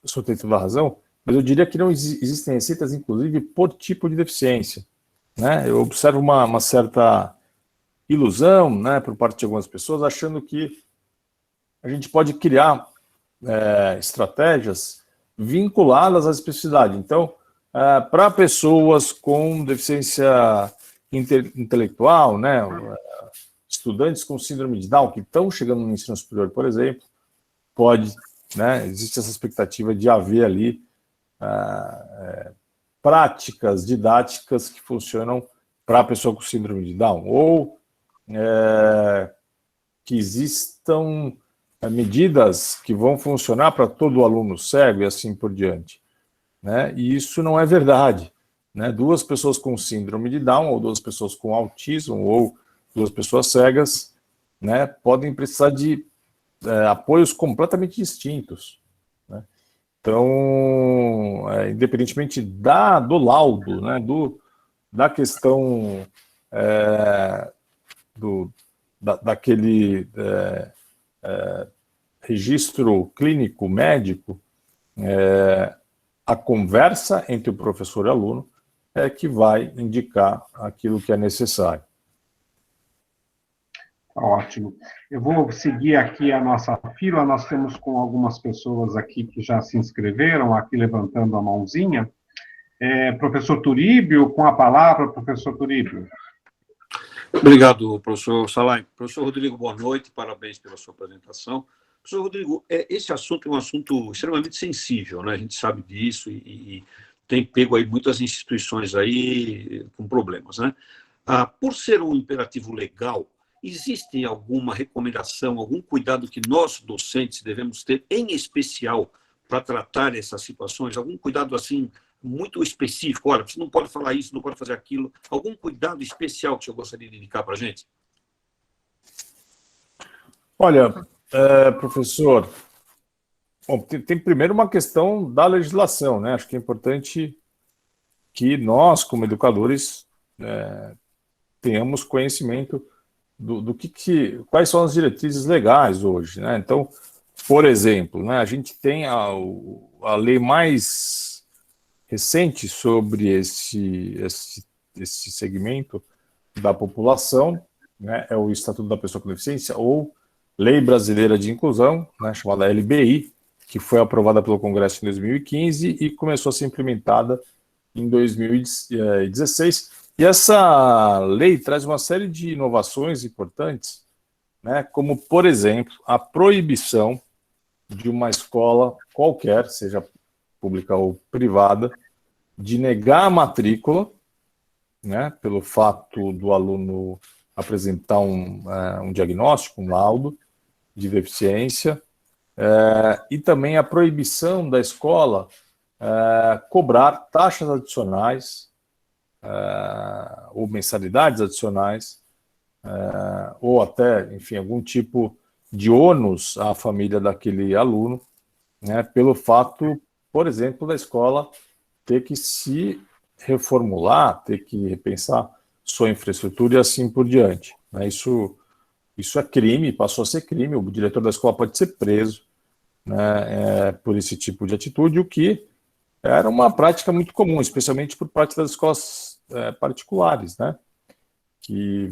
O senhor tem toda a razão, mas eu diria que não existem receitas, inclusive, por tipo de deficiência, né? Eu observo uma certa ilusão, né, por parte de algumas pessoas, achando que a gente pode criar estratégias vinculadas à especificidade. Então, para pessoas com deficiência intelectual, né, estudantes com síndrome de Down que estão chegando no ensino superior, por exemplo, pode, né, existe essa expectativa de haver ali práticas didáticas que funcionam para a pessoa com síndrome de Down, ou que existam medidas que vão funcionar para todo aluno cego e assim por diante, né? E isso não é verdade, né? Duas pessoas com síndrome de Down, ou duas pessoas com autismo, ou duas pessoas cegas, né, podem precisar de apoios completamente distintos, né? Então, independentemente do laudo, né, da questão daquele registro clínico médico, a conversa entre o professor e o aluno é que vai indicar aquilo que é necessário. Ótimo. Eu vou seguir aqui a nossa fila. Nós temos com algumas pessoas aqui que já se inscreveram, aqui levantando a mãozinha. Professor Turíbio, com a palavra, professor Turíbio. Obrigado, professor Salai. Professor Rodrigo, boa noite, parabéns pela sua apresentação. Professor Rodrigo, esse assunto é um assunto extremamente sensível, né? A gente sabe disso e tem pego aí muitas instituições aí com problemas, né? Por ser um imperativo legal, existe alguma recomendação, algum cuidado que nós, docentes, devemos ter, em especial, para tratar essas situações? Algum cuidado, assim, muito específico? Olha, você não pode falar isso, não pode fazer aquilo. Algum cuidado especial que o senhor gostaria de indicar para a gente? Olha, professor, bom, tem primeiro uma questão da legislação, né? Acho que é importante que nós, como educadores, tenhamos conhecimento quais são as diretrizes legais hoje, né? Então, por exemplo, né, a gente tem a lei mais recente sobre esse segmento da população, né, é o Estatuto da Pessoa com Deficiência, ou Lei Brasileira de Inclusão, né, chamada LBI, que foi aprovada pelo Congresso em 2015 e começou a ser implementada em 2016. E essa lei traz uma série de inovações importantes, né, como, por exemplo, a proibição de uma escola qualquer, seja pública ou privada, de negar a matrícula, né, pelo fato do aluno apresentar um diagnóstico, um laudo de deficiência, e também a proibição da escola cobrar taxas adicionais ou mensalidades adicionais, ou até, enfim, algum tipo de ônus à família daquele aluno, né, pelo fato, por exemplo, da escola ter que se reformular, ter que repensar sua infraestrutura e assim por diante, né? Isso é crime, passou a ser crime, o diretor da escola pode ser preso, né, por esse tipo de atitude, o que era uma prática muito comum, especialmente por parte das escolas particulares, né, que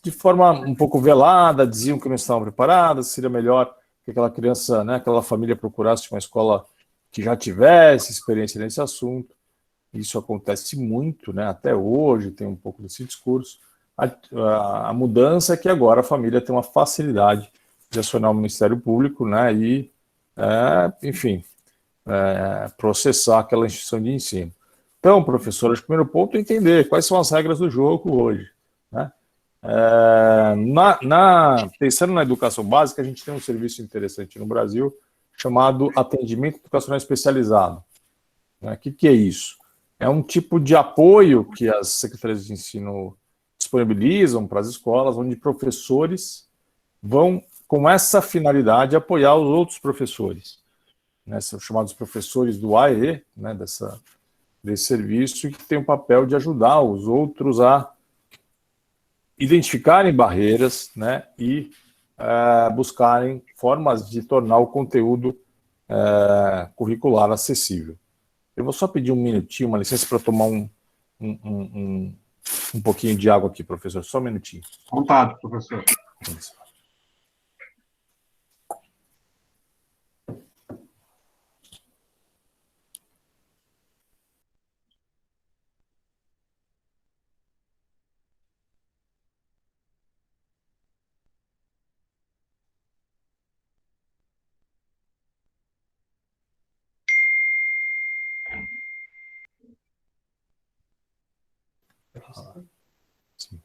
de forma um pouco velada, diziam que não estavam preparadas, seria melhor que aquela criança, né, aquela família procurasse uma escola que já tivesse experiência nesse assunto. Isso acontece muito, né, até hoje, tem um pouco desse discurso. A mudança é que agora a família tem uma facilidade de acionar o Ministério Público, né, e, enfim, processar aquela instituição de ensino. Então, professor, acho que o primeiro ponto é entender quais são as regras do jogo hoje, né? Pensando na educação básica, a gente tem um serviço interessante no Brasil chamado atendimento educacional especializado. O que é isso? É um tipo de apoio que as secretarias de ensino disponibilizam para as escolas, onde professores vão, com essa finalidade, apoiar os outros professores, né? São chamados professores do AE, né, desse serviço, e que tem o papel de ajudar os outros a identificarem barreiras, né, e buscarem formas de tornar o conteúdo curricular acessível. Eu vou só pedir um minutinho, uma licença para tomar um pouquinho de água aqui, professor, só um minutinho. Vontade, professor. Sim.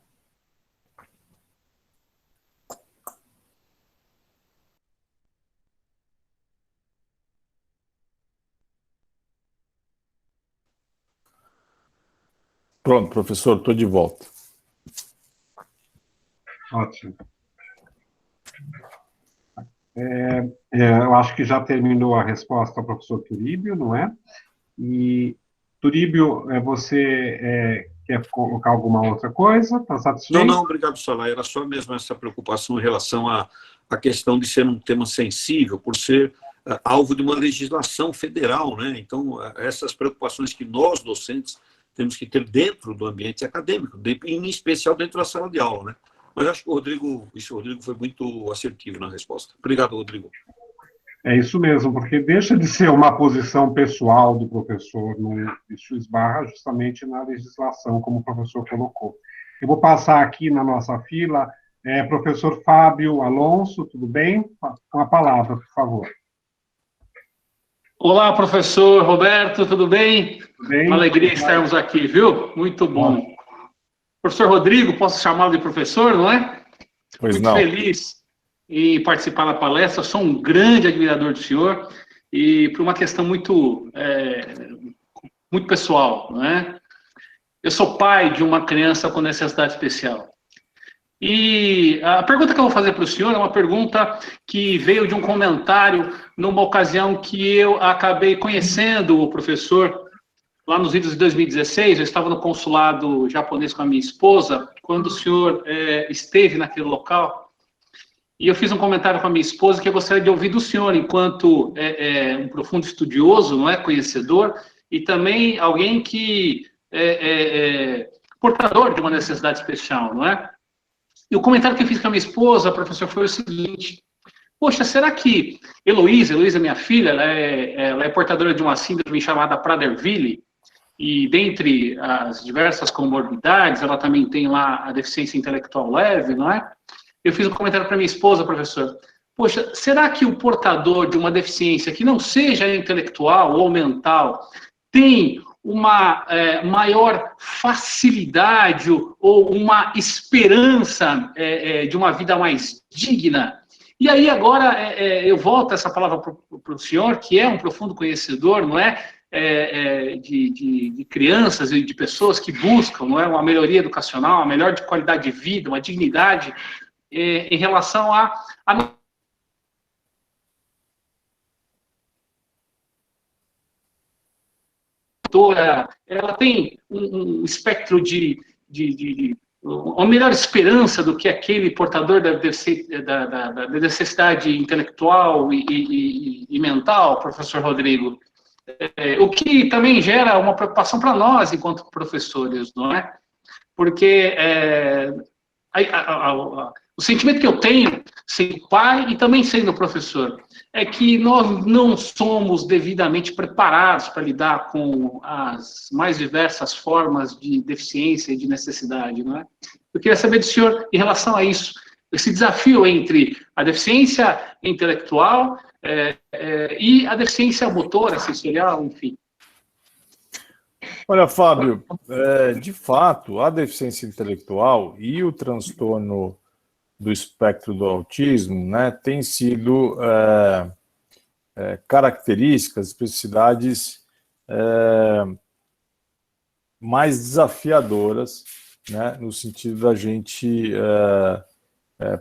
Pronto, professor, estou de volta. Ótimo. Eu acho que já terminou a resposta ao professor Turíbio, não é? E, Turíbio, você quer colocar alguma outra coisa? Está satisfeito? Não, obrigado, Salai. Era só mesmo essa preocupação em relação à questão de ser um tema sensível, por ser alvo de uma legislação federal, né? Então, essas preocupações que nós, docentes, temos que ter dentro do ambiente acadêmico, em especial dentro da sala de aula, né? Mas acho que o Rodrigo foi muito assertivo na resposta. Obrigado, Rodrigo. É isso mesmo, porque deixa de ser uma posição pessoal do professor, isso esbarra justamente na legislação, como o professor colocou. Eu vou passar aqui na nossa fila, professor Fábio Alonso, tudo bem? Com a palavra, por favor. Olá, professor Roberto, tudo bem? Tudo bem? Uma alegria estarmos aqui, viu? Muito bom. Professor Rodrigo, posso chamá-lo de professor, não é? Pois muito não. Feliz em participar da palestra, sou um grande admirador do senhor e por uma questão muito pessoal, não é? Eu sou pai de uma criança com necessidade especial. E a pergunta que eu vou fazer para o senhor é uma pergunta que veio de um comentário numa ocasião que eu acabei conhecendo o professor lá nos idos de 2016. Eu estava no consulado japonês com a minha esposa, quando o senhor esteve naquele local, e eu fiz um comentário com a minha esposa que eu gostaria de ouvir do senhor, enquanto um profundo estudioso, não é, conhecedor, e também alguém que portador de uma necessidade especial, não é? E o comentário que eu fiz com a minha esposa, professor, foi o seguinte: poxa, será que Heloísa, minha filha, ela é portadora de uma síndrome chamada Prader-Willi, e dentre as diversas comorbidades, ela também tem lá a deficiência intelectual leve, não é? Eu fiz um comentário para minha esposa, professor: poxa, será que o portador de uma deficiência que não seja intelectual ou mental tem uma maior facilidade ou uma esperança de uma vida mais digna? E aí agora eu volto essa palavra para o senhor, que é um profundo conhecedor, não é? De crianças e de pessoas que buscam, não é, uma melhoria educacional, uma melhor de qualidade de vida, uma dignidade em relação a ela tem um espectro de uma melhor esperança do que aquele portador da necessidade intelectual e mental, professor Rodrigo. O que também gera uma preocupação para nós, enquanto professores, não é? Porque o sentimento que eu tenho, sendo pai e também sendo professor, é que nós não somos devidamente preparados para lidar com as mais diversas formas de deficiência e de necessidade, não é? Eu queria saber do senhor, em relação a isso, esse desafio entre a deficiência intelectual e a deficiência motora, sensorial, enfim. Olha, Fábio, de fato, a deficiência intelectual e o transtorno do espectro do autismo, né, tem sido características, especificidades mais desafiadoras, né, no sentido da gente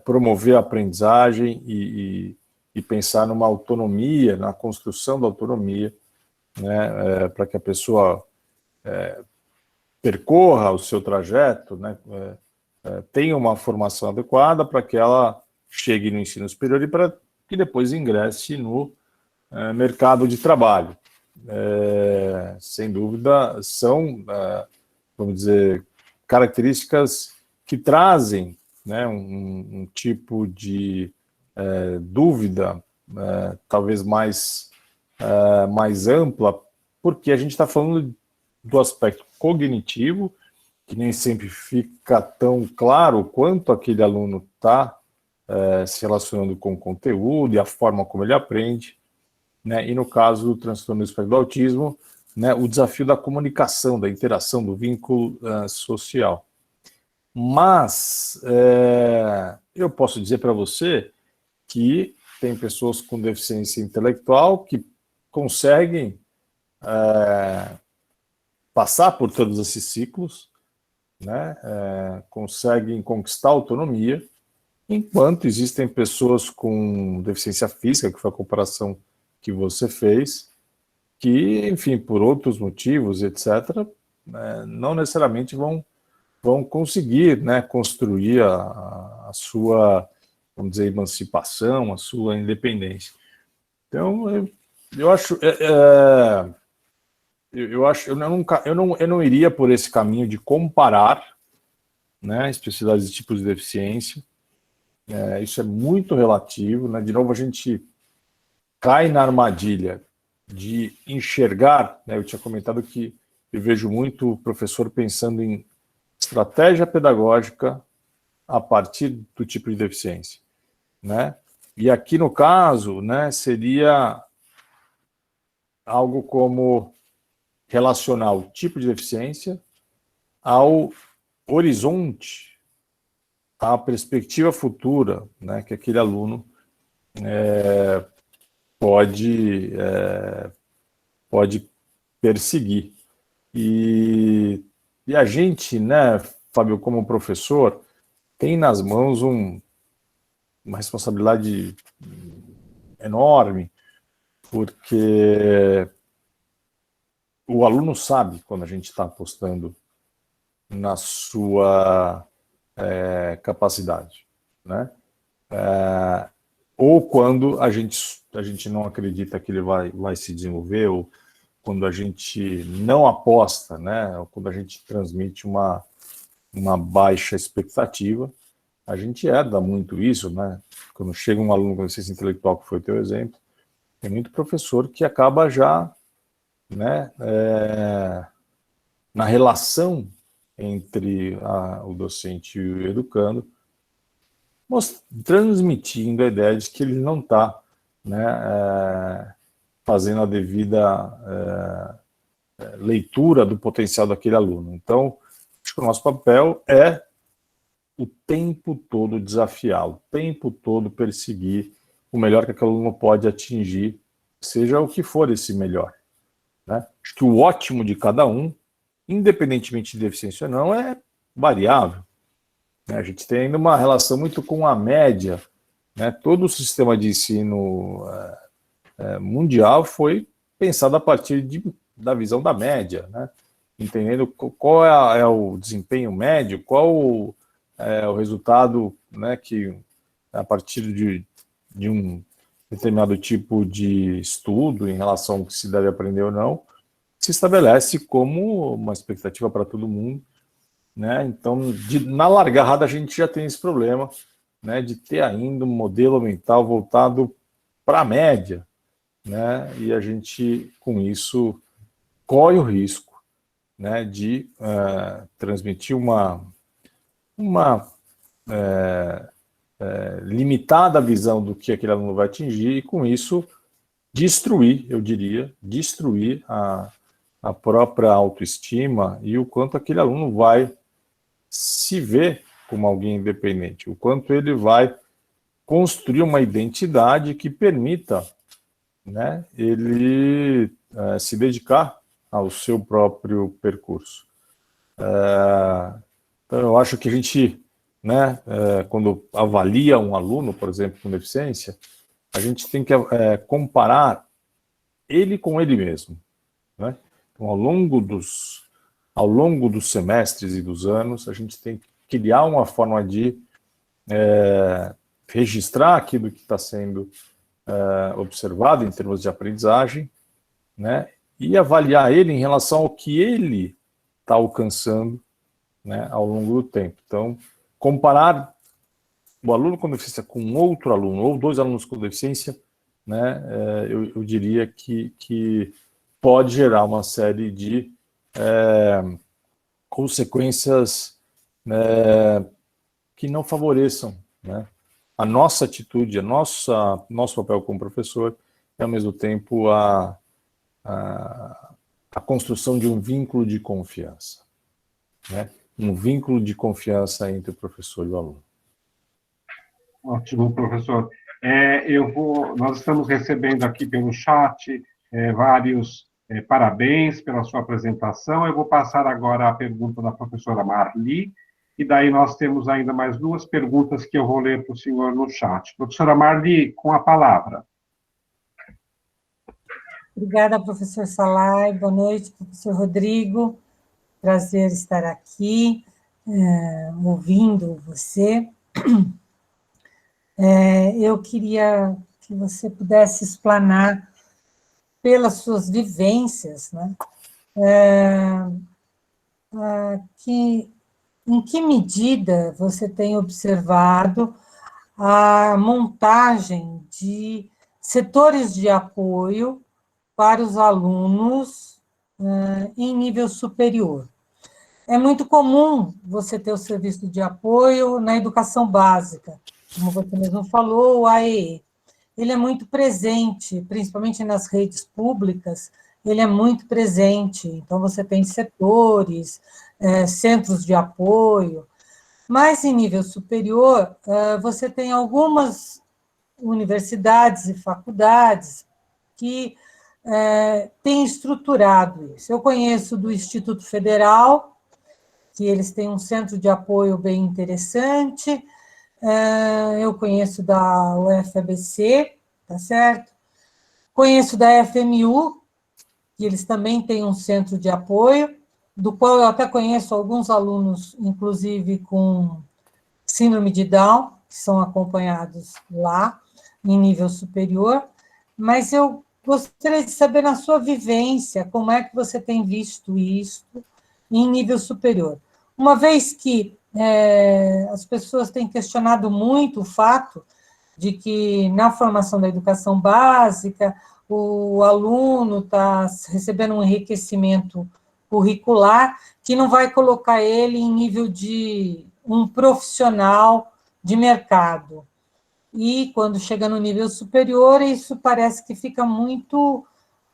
promover a aprendizagem e pensar numa autonomia, na construção da autonomia, né, para que a pessoa percorra o seu trajeto, né, tenha uma formação adequada para que ela chegue no ensino superior e para que depois ingresse no mercado de trabalho. Sem dúvida, são, vamos dizer, características que trazem, né, um tipo de dúvida, talvez mais ampla, porque a gente está falando do aspecto cognitivo, que nem sempre fica tão claro quanto aquele aluno está se relacionando com o conteúdo e a forma como ele aprende, né? E no caso do transtorno do espectro do autismo, né, o desafio da comunicação, da interação, do vínculo social. Mas eu posso dizer para você que tem pessoas com deficiência intelectual que conseguem passar por todos esses ciclos, né, conseguem conquistar autonomia, enquanto existem pessoas com deficiência física, que foi a comparação que você fez, que, enfim, por outros motivos, etc., não necessariamente vão conseguir, né, construir a sua, vamos dizer, emancipação, a sua independência. Então, eu acho... Eu não iria por esse caminho de comparar, né, especificidades de tipos de deficiência. Isso é muito relativo, né? De novo, a gente cai na armadilha de enxergar, né? Eu tinha comentado que eu vejo muito o professor pensando em estratégia pedagógica a partir do tipo de deficiência, né? E aqui no caso, né, seria algo como relacionar o tipo de deficiência ao horizonte, à perspectiva futura, né, que aquele aluno pode perseguir. E a gente, né, Fábio, como professor, tem nas mãos uma responsabilidade enorme, porque o aluno sabe quando a gente está apostando na sua capacidade, né? Ou quando a gente não acredita que ele vai se desenvolver, ou quando a gente não aposta, né? Ou quando a gente transmite uma baixa expectativa, a gente herda muito isso, né? Quando chega um aluno com deficiência intelectual, que foi o teu exemplo, tem muito professor que acaba já, né, na relação entre o docente e o educando, transmitindo a ideia de que ele não está, né, fazendo a devida leitura do potencial daquele aluno. Então, acho que o nosso papel é o tempo todo desafiar, o tempo todo perseguir o melhor que aquele aluno pode atingir, seja o que for esse melhor, né? Acho que o ótimo de cada um, independentemente de deficiência ou não, é variável, né? A gente tem ainda uma relação muito com a média, né? Todo o sistema de ensino mundial foi pensado a partir da visão da média, né? Entendendo qual é o desempenho médio, qual é o resultado, né, que a partir de um determinado tipo de estudo em relação ao que se deve aprender ou não, se estabelece como uma expectativa para todo mundo, né? Então, na largada, a gente já tem esse problema, né, de ter ainda um modelo mental voltado para a média, né? E a gente, com isso, corre o risco, né, de transmitir uma limitada visão do que aquele aluno vai atingir e, com isso, destruir, eu diria, destruir a própria autoestima e o quanto aquele aluno vai se ver como alguém independente, o quanto ele vai construir uma identidade que permita, né, ele se dedicar ao seu próprio percurso. Então, eu acho que a gente, né, quando avalia um aluno, por exemplo, com deficiência, a gente tem que comparar ele com ele mesmo, né? Então, ao longo dos semestres e dos anos, a gente tem que criar uma forma de registrar aquilo que está sendo observado em termos de aprendizagem, né, e avaliar ele em relação ao que ele está alcançando, né, ao longo do tempo. Então, comparar o aluno com deficiência com outro aluno, ou dois alunos com deficiência, né, eu diria que pode gerar uma série de consequências, né, que não favoreçam, né, a nossa atitude, nosso papel como professor, e, ao mesmo tempo, a construção de um vínculo de confiança, né? Um vínculo de confiança entre o professor e o aluno. Ótimo, professor. Nós estamos recebendo aqui pelo chat vários parabéns pela sua apresentação. Eu vou passar agora a pergunta da professora Marli, e daí nós temos ainda mais duas perguntas que eu vou ler para o senhor no chat. Professora Marli, com a palavra. Obrigada, professor Salai. Boa noite, professor Rodrigo. Prazer estar aqui, ouvindo você. Eu queria que você pudesse explanar, pelas suas vivências, né, em que medida você tem observado a montagem de setores de apoio para os alunos em nível superior. É muito comum você ter o serviço de apoio na educação básica, como você mesmo falou, o AEE. Ele é muito presente, principalmente nas redes públicas, ele é muito presente. Então, você tem setores, centros de apoio, mas em nível superior, você tem algumas universidades e faculdades que têm estruturado isso. Eu conheço do Instituto Federal, que eles têm um centro de apoio bem interessante. Eu conheço da UFABC, tá certo? Conheço da FMU, que eles também têm um centro de apoio, do qual eu até conheço alguns alunos, inclusive com síndrome de Down, que são acompanhados lá, em nível superior, mas eu gostaria de saber, na sua vivência, como é que você tem visto isso em nível superior. Uma vez que as pessoas têm questionado muito o fato de que, na formação da educação básica, o aluno está recebendo um enriquecimento curricular que não vai colocar ele em nível de um profissional de mercado. E, quando chega no nível superior, isso parece que fica muito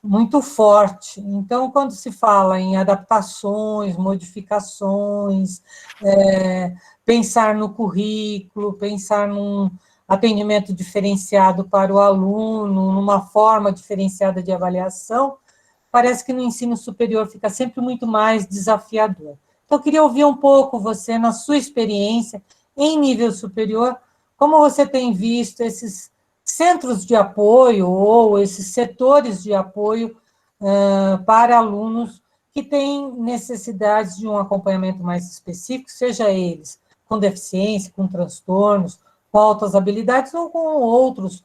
muito forte. Então, quando se fala em adaptações, modificações, pensar no currículo, pensar num atendimento diferenciado para o aluno, numa forma diferenciada de avaliação, parece que no ensino superior fica sempre muito mais desafiador. Então, eu queria ouvir um pouco você, na sua experiência, em nível superior, como você tem visto esses centros de apoio ou esses setores de apoio para alunos que têm necessidades de um acompanhamento mais específico, seja eles com deficiência, com transtornos, com altas habilidades ou com outros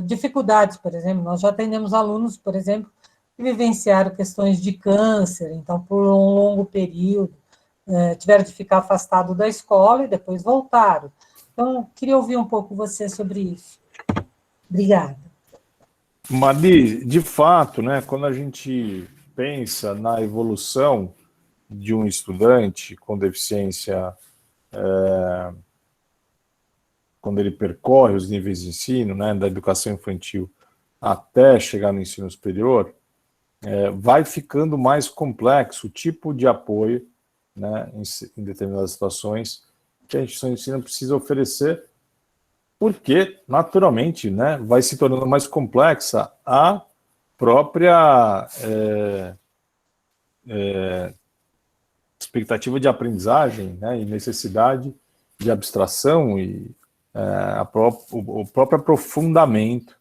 dificuldades, por exemplo. Nós já atendemos alunos, por exemplo, que vivenciaram questões de câncer, então, por um longo período, tiveram de ficar afastados da escola e depois voltaram. Então, queria ouvir um pouco você sobre isso. Obrigada. Madi, de fato, né, quando a gente pensa na evolução de um estudante com deficiência, quando ele percorre os níveis de ensino, né, da educação infantil até chegar no ensino superior, vai ficando mais complexo o tipo de apoio, né, em determinadas situações que a instituição de ensino precisa oferecer, porque, naturalmente, né, vai se tornando mais complexa a própria expectativa de aprendizagem, né, e necessidade de abstração e o próprio aprofundamento,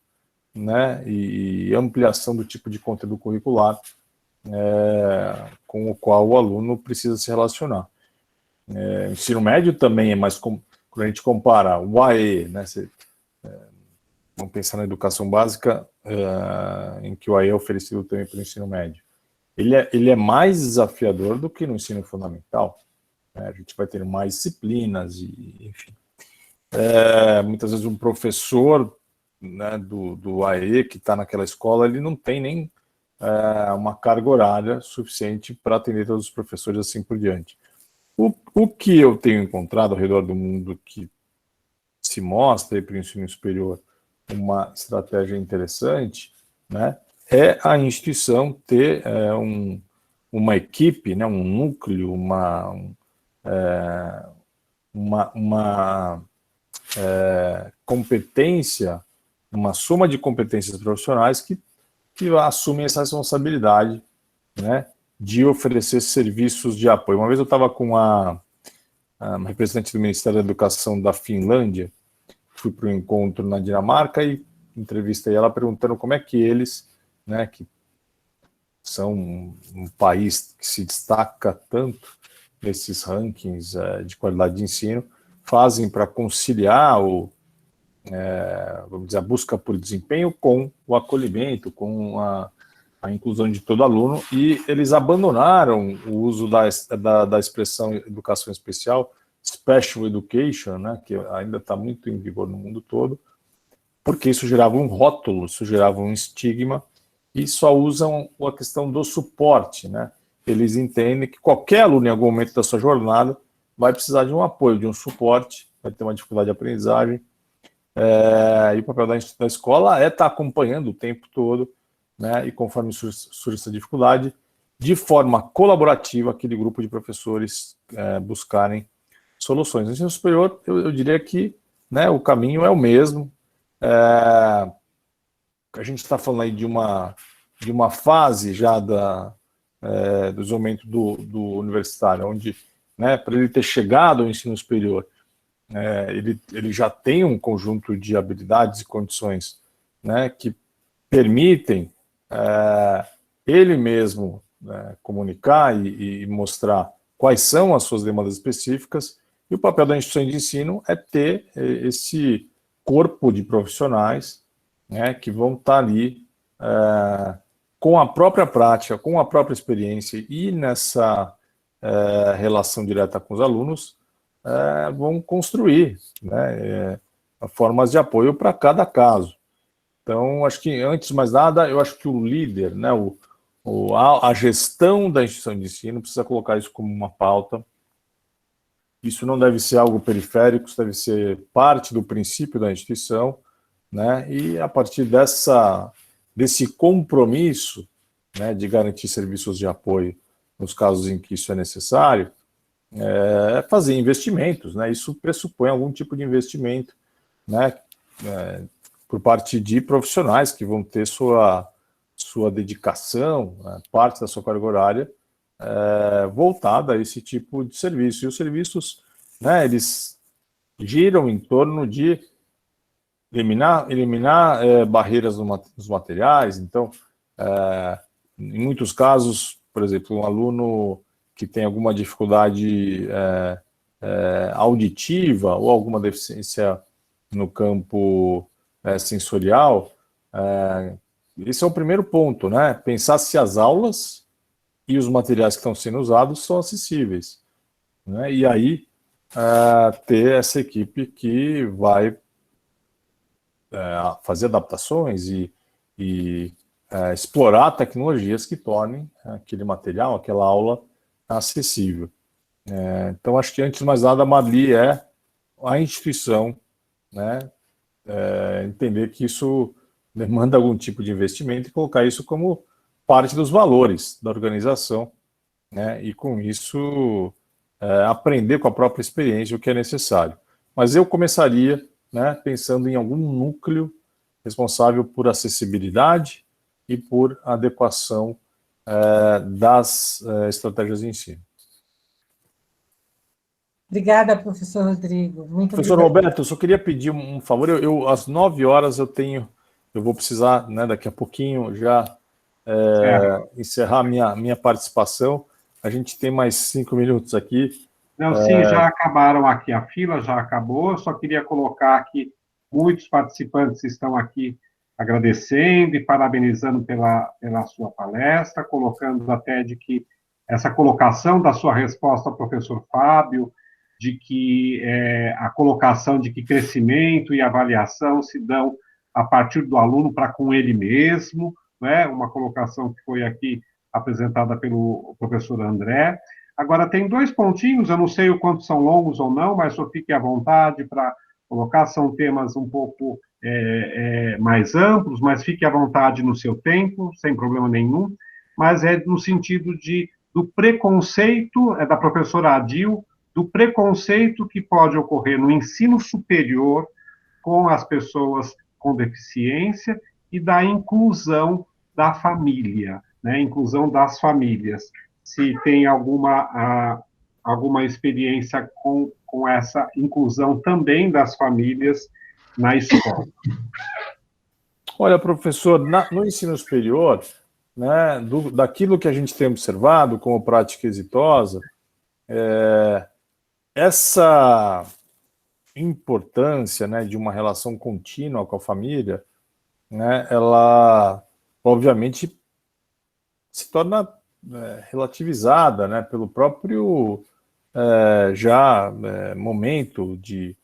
né, e ampliação do tipo de conteúdo curricular com o qual o aluno precisa se relacionar. O ensino médio também é mais... Quando a gente compara o AE, né, vamos pensar na educação básica, em que o AE é oferecido também para o ensino médio. Ele é mais desafiador do que no ensino fundamental. Né? A gente vai ter mais disciplinas, enfim. Muitas vezes um professor, né, do AE que está naquela escola, ele não tem nem uma carga horária suficiente para atender todos os professores, assim por diante. O que eu tenho encontrado ao redor do mundo que se mostra para o ensino superior uma estratégia interessante, né, é a instituição ter uma equipe, né, um núcleo, uma competência, uma soma de competências profissionais que assumem essa responsabilidade, né, de oferecer serviços de apoio. Uma vez eu estava com uma representante do Ministério da Educação da Finlândia, fui para um encontro na Dinamarca e entrevistei ela perguntando como é que eles, né, que são um país que se destaca tanto nesses rankings de qualidade de ensino, fazem para conciliar vamos dizer, a busca por desempenho com o acolhimento, com a inclusão de todo aluno, e eles abandonaram o uso da expressão educação especial, special education, né, que ainda está muito em vigor no mundo todo, porque isso gerava um rótulo, isso gerava um estigma, e só usam a questão do suporte, né? Eles entendem que qualquer aluno, em algum momento da sua jornada, vai precisar de um apoio, de um suporte, vai ter uma dificuldade de aprendizagem, e o papel da escola é estar acompanhando o tempo todo, né, e conforme surge essa dificuldade, de forma colaborativa, aquele grupo de professores buscarem soluções. No ensino superior, eu diria que, né, o caminho é o mesmo. A gente está falando aí de uma fase já do desenvolvimento do universitário, onde, né, para ele ter chegado ao ensino superior, ele já tem um conjunto de habilidades e condições, né, que permitem ele mesmo comunicar e mostrar quais são as suas demandas específicas, e o papel da instituição de ensino é ter esse corpo de profissionais, né, que vão estar ali com a própria prática, com a própria experiência e nessa relação direta com os alunos, vão construir, né, formas de apoio para cada caso. Então, acho que, antes de mais nada, eu acho que o líder, né, a gestão da instituição de ensino precisa colocar isso como uma pauta. Isso não deve ser algo periférico, isso deve ser parte do princípio da instituição, né, e a partir desse compromisso, né, de garantir serviços de apoio nos casos em que isso é necessário, fazer investimentos, né? Isso pressupõe algum tipo de investimento, né, por parte de profissionais que vão ter sua dedicação, né, parte da sua carga horária voltada a esse tipo de serviço. E os serviços, né, eles giram em torno de eliminar barreiras nos materiais. Então, em muitos casos, por exemplo, um aluno que tem alguma dificuldade auditiva ou alguma deficiência no campo sensorial, esse é o primeiro ponto, né? Pensar se as aulas e os materiais que estão sendo usados são acessíveis, né? E aí ter essa equipe que vai fazer adaptações e explorar tecnologias que tornem aquele material, aquela aula acessível. Então, acho que, antes de mais nada, a Marli é a instituição, né, entender que isso demanda algum tipo de investimento e colocar isso como parte dos valores da organização, né, e, com isso, aprender com a própria experiência o que é necessário. Mas eu começaria, né, pensando em algum núcleo responsável por acessibilidade e por adequação das estratégias de ensino. Obrigada, professor Rodrigo. Muito Professor obrigada. Roberto, eu só queria pedir um favor. Às 9 horas eu vou precisar, né, daqui a pouquinho já encerrar minha participação. A gente tem mais 5 minutos aqui. Não, sim, já acabaram aqui, a fila já acabou. Eu só queria colocar que muitos participantes estão aqui agradecendo e parabenizando pela sua palestra, colocando até de que essa colocação da sua resposta ao professor Fábio, de que a colocação de que crescimento e avaliação se dão a partir do aluno para com ele mesmo, né? Uma colocação que foi aqui apresentada pelo professor André. Agora, tem 2 pontinhos, eu não sei o quanto são longos ou não, mas só fique à vontade para colocar, são temas um pouco mais amplos, mas fique à vontade no seu tempo, sem problema nenhum, mas é no sentido do preconceito, da professora Adil, do preconceito que pode ocorrer no ensino superior com as pessoas com deficiência e da inclusão da família, né? Inclusão das famílias. Se tem alguma experiência com essa inclusão também das famílias na escola. Olha, professor, no ensino superior, né, daquilo que a gente tem observado como prática exitosa, essa importância, né, de uma relação contínua com a família, né, ela, obviamente, se torna relativizada, né, pelo próprio momento de,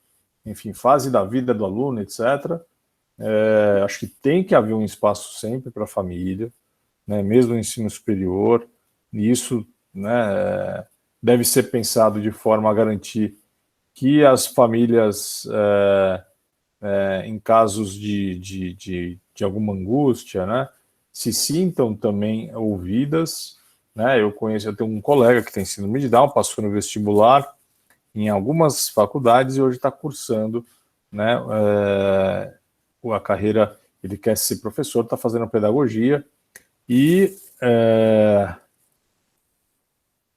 enfim, fase da vida do aluno, etc. Acho que tem que haver um espaço sempre para a família, né, mesmo no ensino superior, e isso, né, deve ser pensado de forma a garantir que as famílias, em casos de alguma angústia, né, se sintam também ouvidas, né? Eu tenho um colega que tem síndrome de Down, passou no vestibular em algumas faculdades e hoje está cursando, né, a carreira, ele quer ser professor, está fazendo pedagogia, e a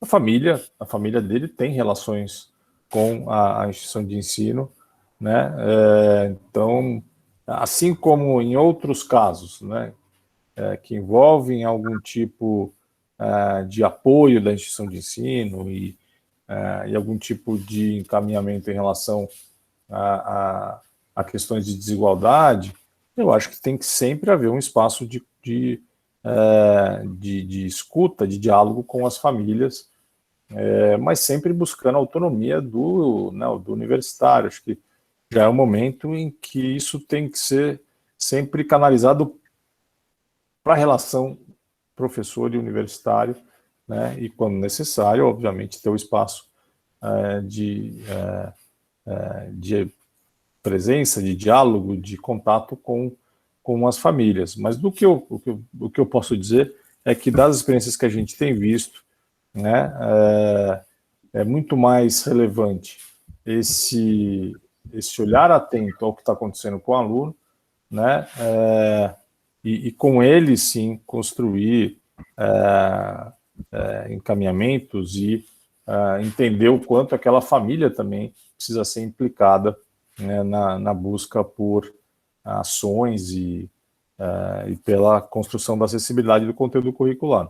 família dele tem relações com a instituição de ensino, né? Então, assim como em outros casos, né, que envolvem algum tipo de apoio da instituição de ensino e algum tipo de encaminhamento em relação a questões de desigualdade, eu acho que tem que sempre haver um espaço de escuta, de diálogo com as famílias, mas sempre buscando a autonomia do universitário. Acho que já é um momento em que isso tem que ser sempre canalizado para a relação professor e universitário, né, e, quando necessário, obviamente, ter o espaço de presença, de diálogo, de contato com com as famílias. Mas o que eu posso dizer é que das experiências que a gente tem visto, né, é muito mais relevante esse olhar atento ao que está acontecendo com o aluno, né, e com ele, sim, construir encaminhamentos e entender o quanto aquela família também precisa ser implicada, né, na busca por ações e pela construção da acessibilidade do conteúdo curricular.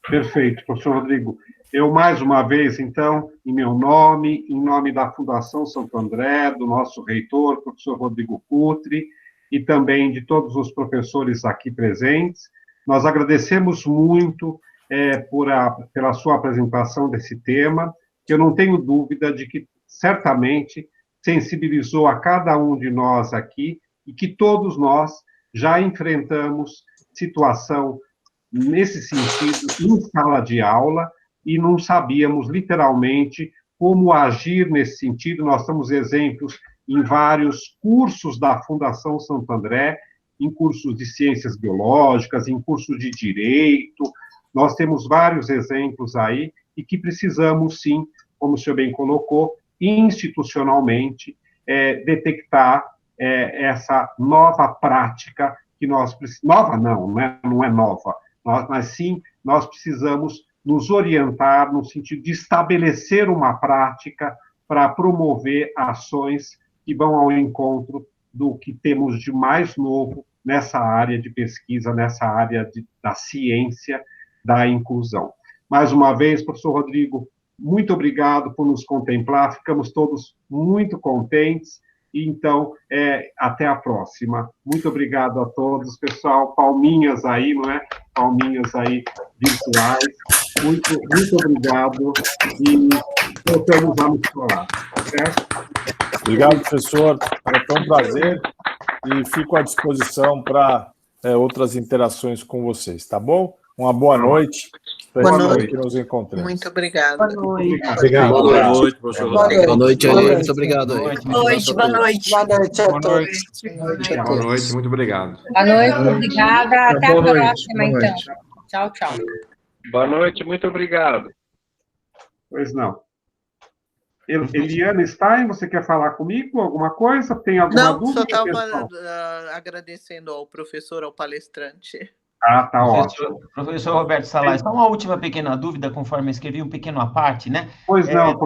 Perfeito, professor Rodrigo. Eu, mais uma vez, então, em meu nome, em nome da Fundação Santo André, do nosso reitor, professor Rodrigo Cutri, e também de todos os professores aqui presentes, nós agradecemos muito pela sua apresentação desse tema, que eu não tenho dúvida de que, certamente, sensibilizou a cada um de nós aqui e que todos nós já enfrentamos situação nesse sentido, em sala de aula, e não sabíamos, literalmente, como agir nesse sentido. Nós temos exemplos em vários cursos da Fundação Santo André, em cursos de ciências biológicas, em cursos de direito, nós temos vários exemplos aí, e que precisamos, sim, como o senhor bem colocou, institucionalmente, detectar essa nova prática que nós precisamos. Nova não é nova, mas sim, nós precisamos nos orientar no sentido de estabelecer uma prática para promover ações que vão ao encontro do que temos de mais novo nessa área de pesquisa, nessa área da ciência, da inclusão. Mais uma vez, professor Rodrigo, muito obrigado por nos contemplar, ficamos todos muito contentes, e então, até a próxima. Muito obrigado a todos, pessoal, palminhas aí, não é? Palminhas aí virtuais. Muito obrigado, e voltamos a nos falar, certo? Obrigado, professor, foi um prazer, e fico à disposição para outras interações com vocês, tá bom? Uma boa noite. Boa noite. Que nos encontremos. Muito obrigada. Boa noite. Obrigado. Boa noite, professor. Boa noite, Boa noite. muito obrigado. Boa noite, boa noite. Boa noite a todos. Boa noite, muito obrigado. Boa noite, obrigada. Até a próxima, então. Tchau, tchau. Boa noite, muito obrigado. Pois não. Eliane Stein, você quer falar comigo alguma coisa? Tem alguma Não, dúvida? só pessoal? estava agradecendo ao professor, ao palestrante. Ah, tá ótimo. Professor Roberto Salai, só uma última pequena dúvida, conforme eu escrevi um pequeno à parte, né? Pois não,